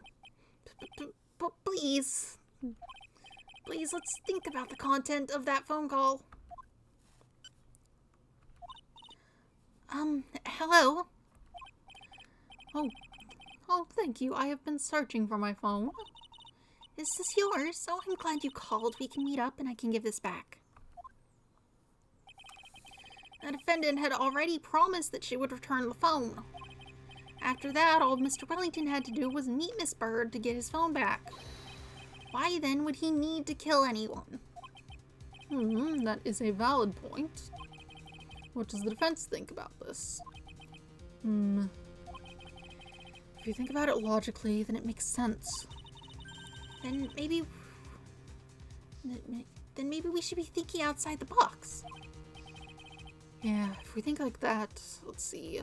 But please, let's think about the content of that phone call. Hello? Oh, thank you. I have been searching for my phone. Is this yours? Oh, I'm glad you called. We can meet up and I can give this back. The defendant had already promised that she would return the phone. After that, all Mr. Wellington had to do was meet Miss Bird to get his phone back. Why then would he need to kill anyone? That is a valid point. What does the defense think about this? If you think about it logically, then it makes sense. Then maybe we should be thinking outside the box. Yeah, if we think like that, let's see.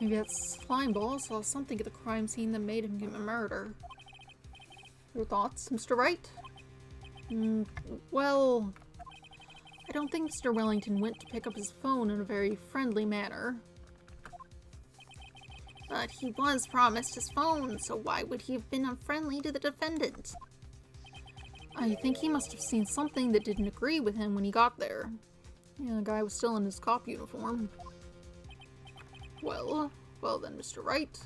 Maybe that Slimeball saw something at the crime scene that made him commit murder. Your thoughts, Mr. Wright? Well, I don't think Mr. Wellington went to pick up his phone in a very friendly manner. But he was promised his phone, so why would he have been unfriendly to the defendant? I think he must have seen something that didn't agree with him when he got there. Yeah, the guy was still in his cop uniform. Well then, Mr. Wright.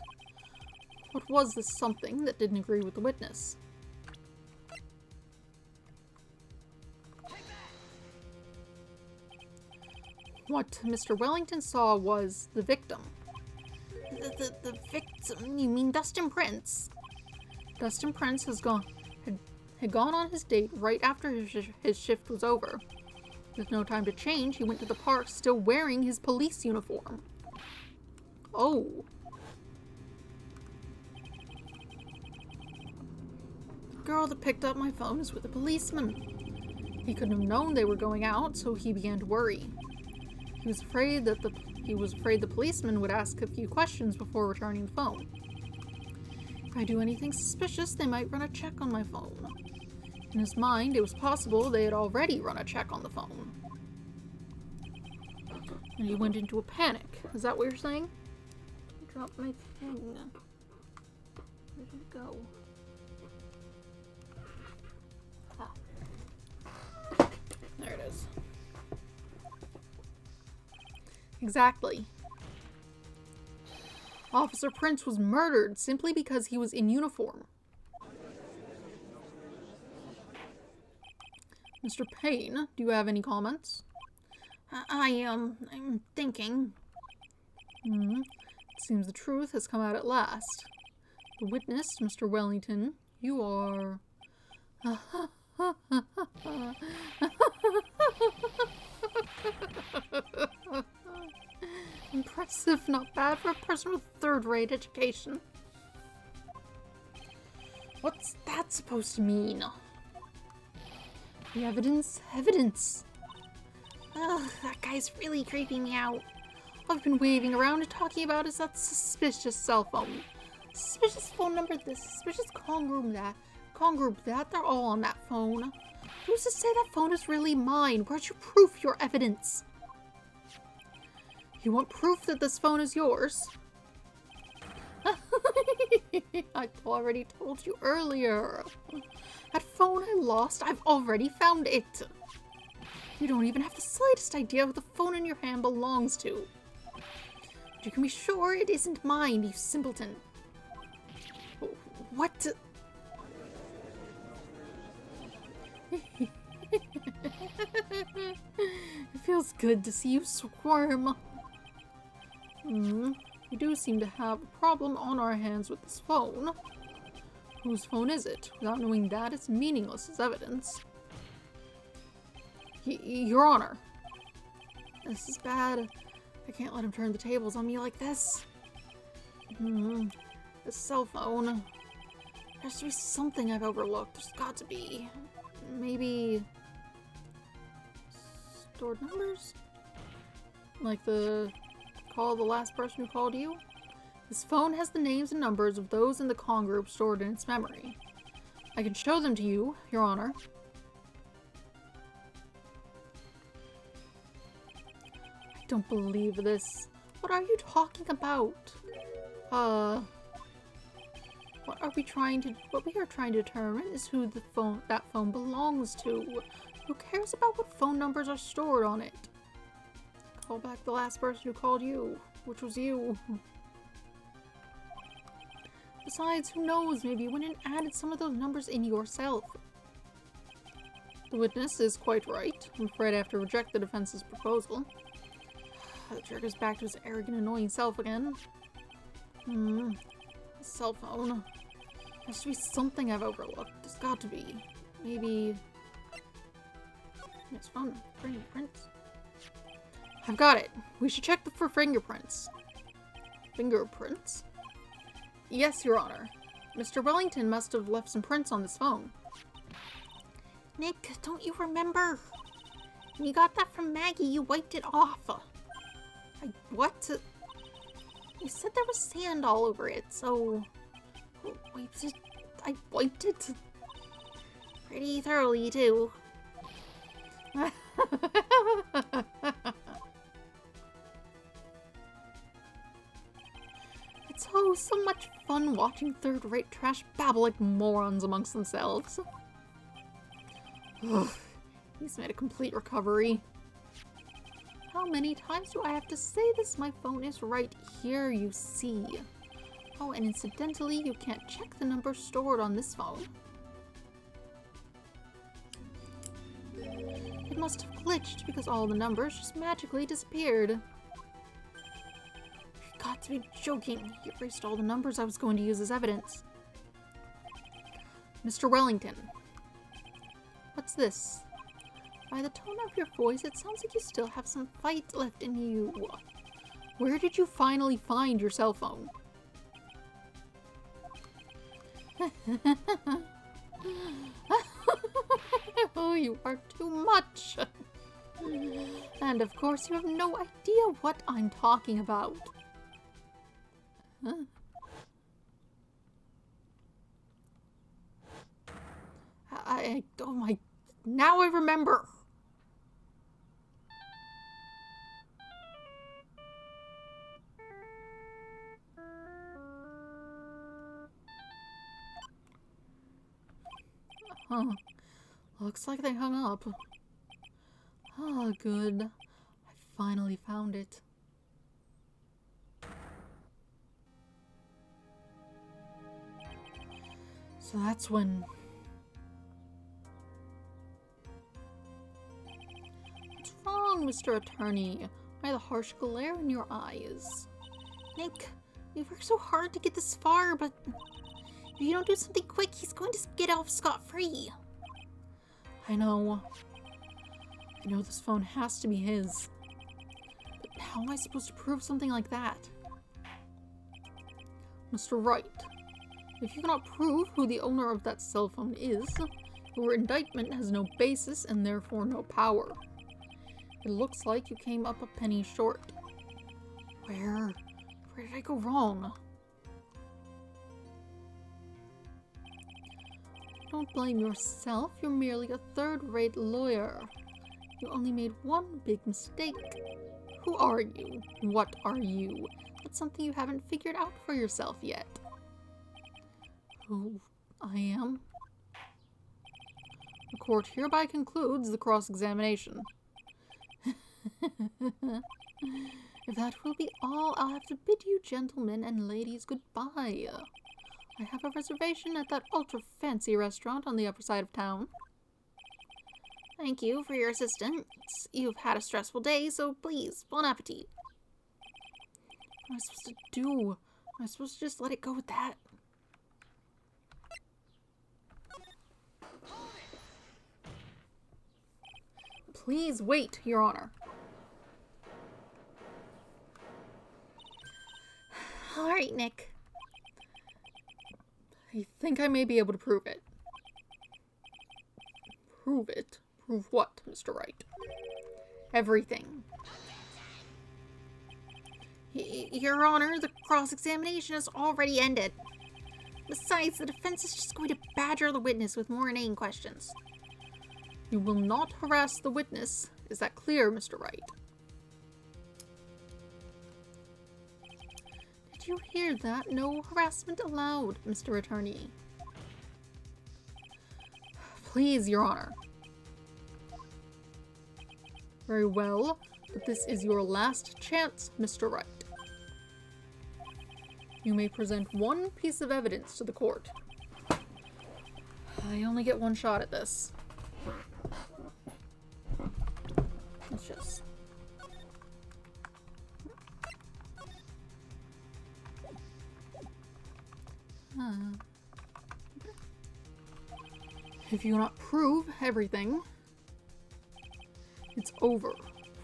What was this something that didn't agree with the witness? What Mr. Wellington saw was the victim. The victim? You mean Dustin Prince? Dustin Prince had gone on his date right after his shift was over. With no time to change, he went to the park still wearing his police uniform. Oh. The girl that picked up my phone is with a policeman. He couldn't have known they were going out, so he began to worry. He was afraid the policeman would ask a few questions before returning the phone. If I do anything suspicious, they might run a check on my phone. In his mind, it was possible they had already run a check on the phone. And you went into a panic. Is that what you're saying? Drop my thing. Where did it go? Ah. There it is. Exactly. Officer Prince was murdered simply because he was in uniform. Mr. Payne, do you have any comments? I'm thinking. It seems the truth has come out at last. The witness, Mr. Wellington, you are... Impressive, not bad for a person with third-rate education. What's that supposed to mean? The evidence? Evidence! Ugh, that guy's really creeping me out. All I've been waving around and talking about is that suspicious cell phone. Suspicious phone number this, suspicious call group that, they're all on that phone. Who's to say that phone is really mine? Where's your proof, your evidence? You want proof that this phone is yours? I already told you earlier. That phone I lost, I've already found it. You don't even have the slightest idea who the phone in your hand belongs to. But you can be sure it isn't mine, you simpleton. What? It feels good to see you squirm. We do seem to have a problem on our hands with this phone. Whose phone is it? Without knowing that, it's meaningless as evidence. Your Honor. This is bad. I can't let him turn the tables on me like this. The cell phone. There's to be something I've overlooked. There's got to be. Maybe... stored numbers? Like the call the last person who called you? This phone has the names and numbers of those in the con group stored in its memory. I can show them to you, Your Honor. I don't believe this. What are you talking about? What we are trying to determine is who that phone belongs to. Who cares about what phone numbers are stored on it? Call back the last person who called you, which was you. Besides, who knows, maybe you went and added some of those numbers in yourself. The witness is quite right. I'm afraid I have to reject the defense's proposal. The jerk is back to his arrogant, annoying self again. The cell phone. There should be something I've overlooked. There's got to be. Maybe... It's phone. Fingerprints. I've got it. We should check for fingerprints. Fingerprints? Yes, Your Honor. Mr. Wellington must have left some prints on this phone. Nick, don't you remember? When you got that from Maggie, you wiped it off. What? You said there was sand all over it, so... I wiped it? Pretty thoroughly, too. It's so much fun watching third-rate trash babble like morons amongst themselves. Ugh, he's made a complete recovery. How many times do I have to say this? My phone is right here, you see. Oh, and incidentally, you can't check the number stored on this phone. It must have glitched because all the numbers just magically disappeared. You've got to be joking. You erased all the numbers I was going to use as evidence. Mr. Wellington. What's this? By the tone of your voice, it sounds like you still have some fight left in you. Where did you finally find your cell phone? Oh, you are too much. And of course, you have no idea what I'm talking about. Huh? Oh my, now I remember. Huh. Looks like they hung up. Ah, good. I finally found it. So that's when... What's wrong, Mr. Attorney? Why the harsh glare in your eyes? Nick, we worked so hard to get this far, but if you don't do something quick, he's going to get off scot-free. I know this phone has to be his. But how am I supposed to prove something like that? Mr. Wright, if you cannot prove who the owner of that cell phone is, your indictment has no basis and therefore no power. It looks like you came up a penny short. Where did I go wrong? Don't blame yourself, you're merely a third-rate lawyer. You only made one big mistake. Who are you? What are you? That's something you haven't figured out for yourself yet. Who I am? The court hereby concludes the cross-examination. If that will be all, I'll have to bid you gentlemen and ladies goodbye. I have a reservation at that ultra-fancy restaurant on the upper side of town. Thank you for your assistance. You've had a stressful day, so please, bon appetit. What am I supposed to do? Am I supposed to just let it go with that? Please wait, Your Honor. Alright, Nick. I think I may be able to prove it. Prove it? Prove what, Mr. Wright? Everything. Your Honor, the cross-examination has already ended. Besides, the defense is just going to badger the witness with more inane questions. You will not harass the witness. Is that clear, Mr. Wright? Did you hear that? No harassment allowed, Mr. Attorney. Please, Your Honor. Very well, but this is your last chance, Mr. Wright. You may present one piece of evidence to the court. I only get one shot at this. Let's just... If you cannot prove everything, it's over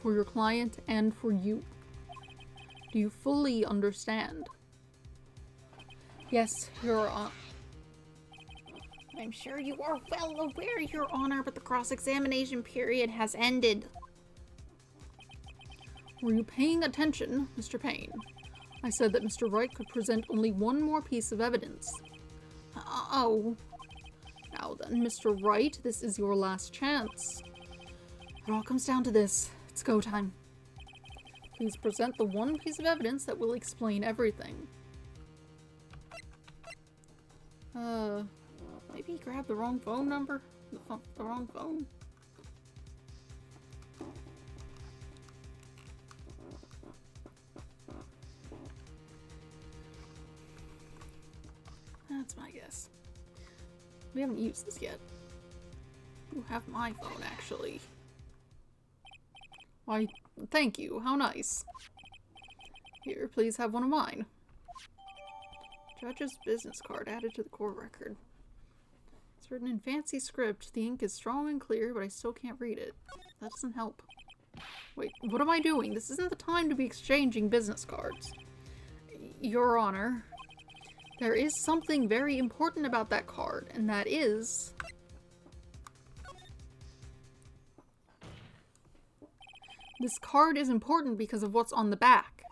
for your client and for you. Do you fully understand? Yes, Your Honor. I'm sure you are well aware, Your Honor, but the cross-examination period has ended. Were you paying attention, Mr. Payne? I said that Mr. Wright could present only one more piece of evidence. Oh. Now then, Mr. Wright, this is your last chance. It all comes down to this. It's go time. Please present the one piece of evidence that will explain everything. Maybe he grabbed the wrong phone number? The wrong phone? That's my guess. We haven't used this yet. You have my phone, actually. Why, thank you. How nice. Here, please have one of mine. Judge's business card added to the court record. It's written in fancy script. The ink is strong and clear, but I still can't read it. That doesn't help. Wait, what am I doing? This isn't the time to be exchanging business cards. Your Honor, there is something very important about that card, and that is... This card is important because of what's on the back.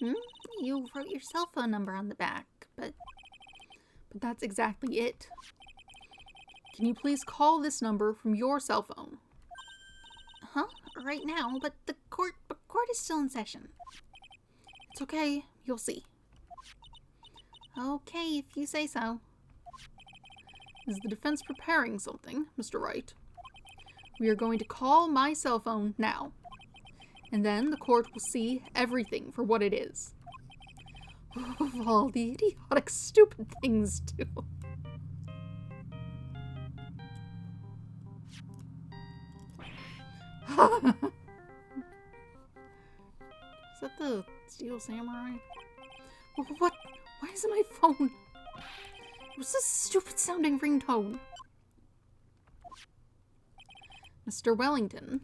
You wrote your cell phone number on the back, but that's exactly it. Can you please call this number from your cell phone? Huh? Right now, but the court is still in session. It's okay. You'll see. Okay, if you say so. Is the defense preparing something, Mr. Wright? We are going to call my cell phone now. And then the court will see everything for what it is. Of all the idiotic, stupid things, too. Is that the Steel Samurai? What? Why is it my phone? What's this stupid sounding ringtone? Mr. Wellington.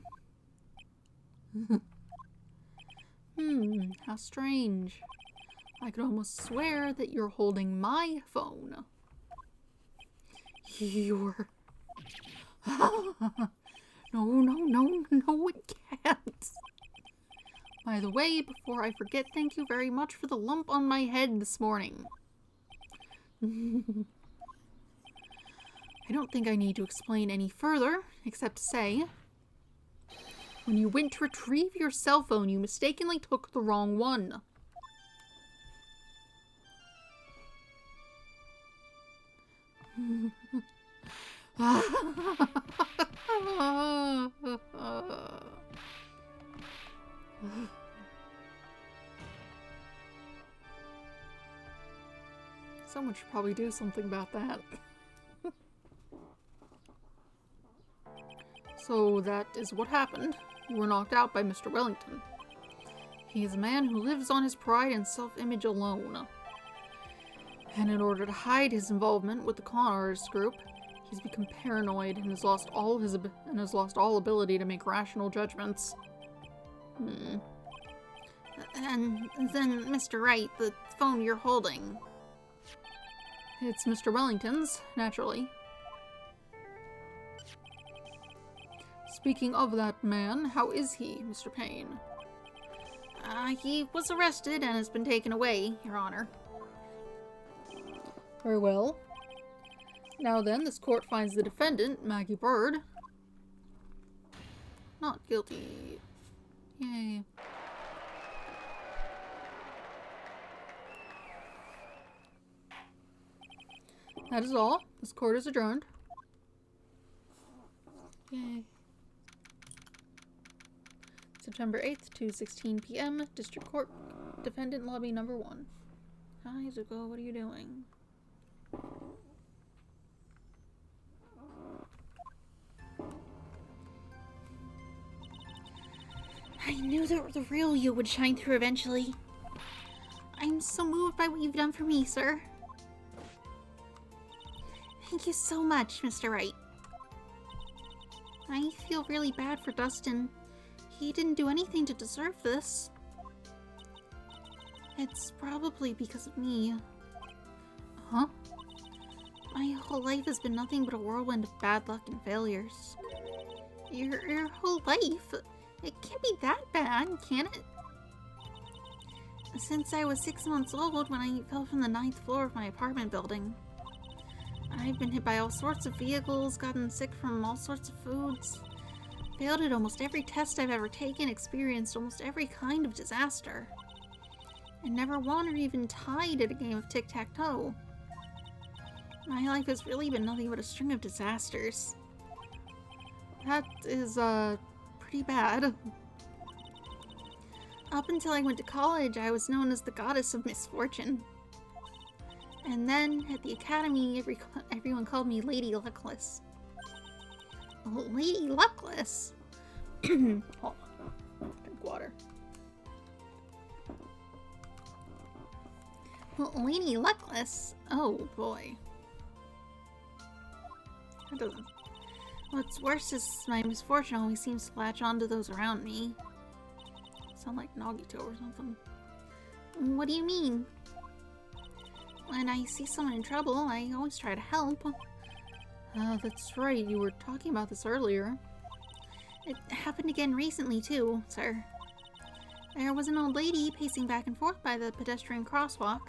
How strange. I could almost swear that you're holding my phone. You're... No, it can't. By the way, before I forget, thank you very much for the lump on my head this morning. I don't think I need to explain any further, except to say, when you went to retrieve your cell phone, you mistakenly took the wrong one. Someone should probably do something about that. So that is what happened. You were knocked out by Mr. Wellington. He is a man who lives on his pride and self-image alone. And in order to hide his involvement with the con artist group, he's become paranoid and has lost all ability to make rational judgments. And then, Mr. Wright, the phone you're holding. It's Mr. Wellington's, naturally. Speaking of that man, how is he, Mr. Payne? He was arrested and has been taken away, Your Honor. Very well. Now then, this court finds the defendant, Maggie Bird, not guilty. Yay. That is all. This court is adjourned. Yay. September 8th, 2:16 p.m. District Court, Defendant Lobby Number 1. Hi, Zuko, what are you doing? I knew that the real you would shine through eventually. I'm so moved by what you've done for me, sir. Thank you so much, Mr. Wright. I feel really bad for Dustin. He didn't do anything to deserve this. It's probably because of me. Huh? My whole life has been nothing but a whirlwind of bad luck and failures. Your whole life? It can't be that bad, can it? Since I was 6 months old when I fell from the 9th floor of my apartment building. I've been hit by all sorts of vehicles, gotten sick from all sorts of foods, failed at almost every test I've ever taken, experienced almost every kind of disaster, and never won or even tied at a game of tic-tac-toe. My life has really been nothing but a string of disasters. That is, pretty bad. Up until I went to college, I was known as the goddess of misfortune. And then, at the academy, everyone called me Lady Luckless. Oh, Lady Luckless? Hold on. Drink water. Well, Lady Luckless? Oh, boy. That doesn't... What's worse is my misfortune always seems to latch onto those around me. Sound like Nagito or something. What do you mean? When I see someone in trouble, I always try to help. That's right. You were talking about this earlier. It happened again recently, too, sir. There was an old lady pacing back and forth by the pedestrian crosswalk.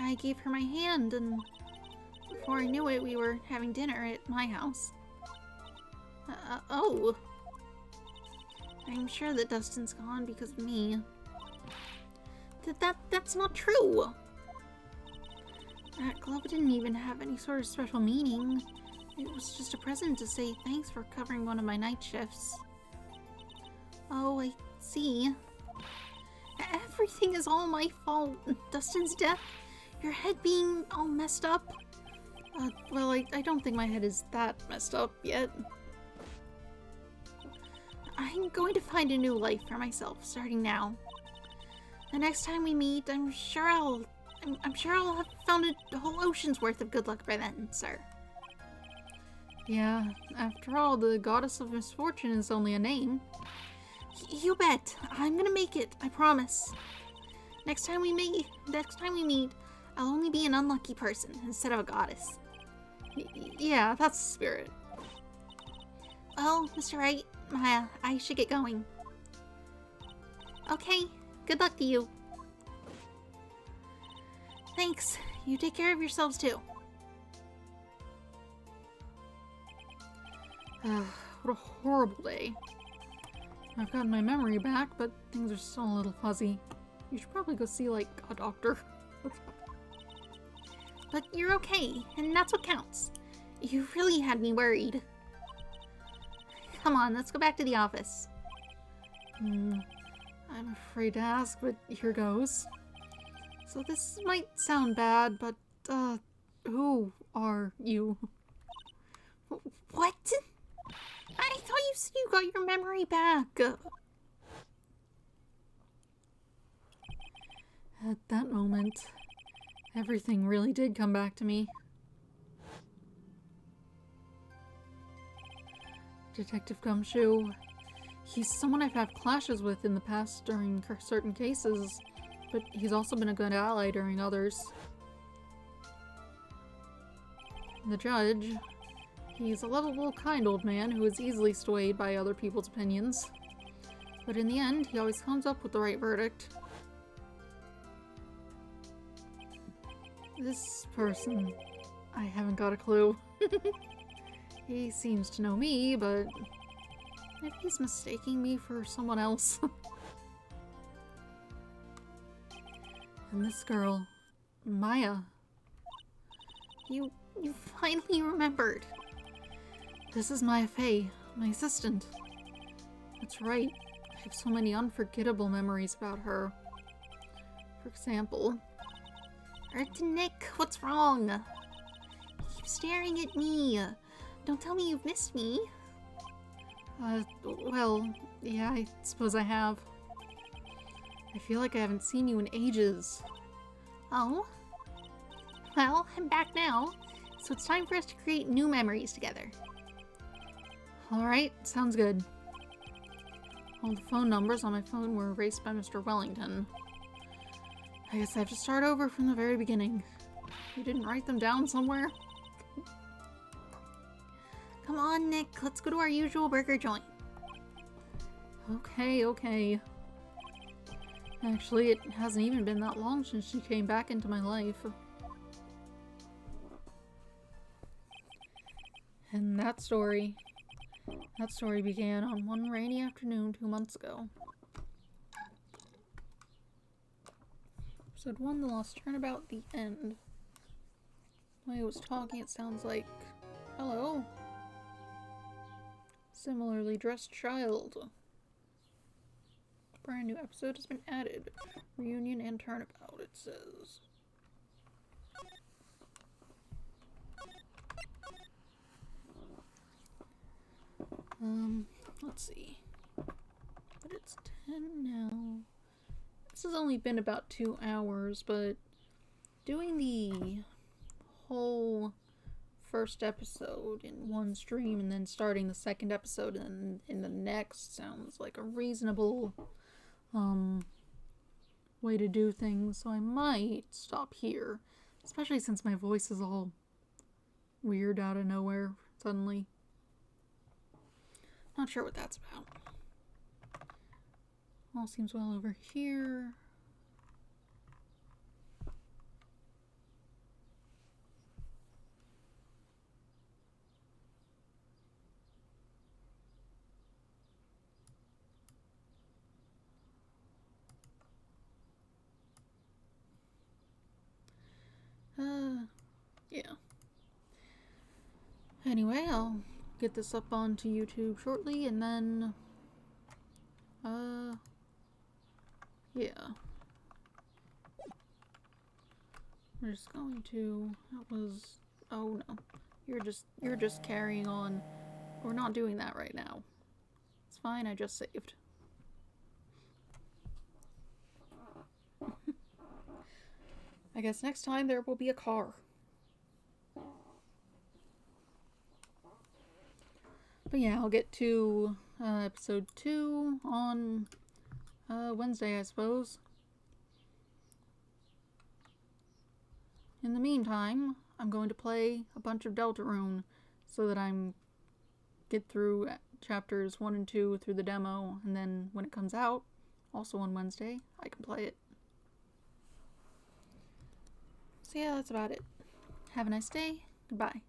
I gave her my hand, and before I knew it, we were having dinner at my house. Oh. I'm sure that Dustin's gone because of me. That's not true! That glove didn't even have any sort of special meaning. It was just a present to say thanks for covering one of my night shifts. Oh, I see. Everything is all my fault. Dustin's death, your head being all messed up. Well, I don't think my head is that messed up yet. I'm going to find a new life for myself, starting now. The next time we meet, I'm sure I'll have found a whole ocean's worth of good luck by then, sir. Yeah, after all, the goddess of misfortune is only a name. You bet. I'm gonna make it, I promise. Next time we meet, I'll only be an unlucky person instead of a goddess. Yeah, that's the spirit. Well, Mr. Wright, Maya, I should get going. Okay, good luck to you. Thanks. You take care of yourselves too. What a horrible day. I've gotten my memory back, but things are still a little fuzzy. You should probably go see, like, a doctor. But you're okay, and that's what counts. You really had me worried. Come on, let's go back to the office. I'm afraid to ask, but here goes. So this might sound bad, but, who are you? What? I thought you said you got your memory back. At that moment, everything really did come back to me. Detective Gumshoe, he's someone I've had clashes with in the past during certain cases, but he's also been a good ally during others. The judge, he's a lovable, kind old man who is easily swayed by other people's opinions. But in the end, he always comes up with the right verdict. This person, I haven't got a clue. He seems to know me, but maybe he's mistaking me for someone else. And this girl, Maya. You finally remembered. This is Maya Fey, my assistant. That's right. I have so many unforgettable memories about her. For example... Nick, what's wrong? You keep staring at me. Don't tell me you've missed me. Well, yeah, I suppose I have. I feel like I haven't seen you in ages. Oh? Well, I'm back now, so it's time for us to create new memories together. Alright, sounds good. All the phone numbers on my phone were erased by Mr. Wellington. I guess I have to start over from the very beginning. You didn't write them down somewhere? Come on, Nick. Let's go to our usual burger joint. Okay. Actually, it hasn't even been that long since she came back into my life. And that story began on one rainy afternoon 2 months ago. Episode 1, The Lost Turnabout, the end. When I was talking, it sounds like, hello. Similarly dressed child. Brand new episode has been added. Reunion and turnabout, it says. Let's see. But it's 10 now. This has only been about 2 hours, but doing the whole first episode in one stream and then starting the second episode in the next sounds like a reasonable way to do things, so I might stop here, especially since my voice is all weird out of nowhere suddenly. Not sure what that's about. All seems well over here. Anyway, I'll get this up onto YouTube shortly, and then, yeah. We're just going to, oh no. You're just carrying on. We're not doing that right now. It's fine, I just saved. I guess next time there will be a car. But yeah, I'll get to episode 2 on Wednesday, I suppose. In the meantime, I'm going to play a bunch of Deltarune so that I'm get through chapters 1 and 2 through the demo, and then when it comes out, also on Wednesday, I can play it. So yeah, that's about it. Have a nice day. Goodbye.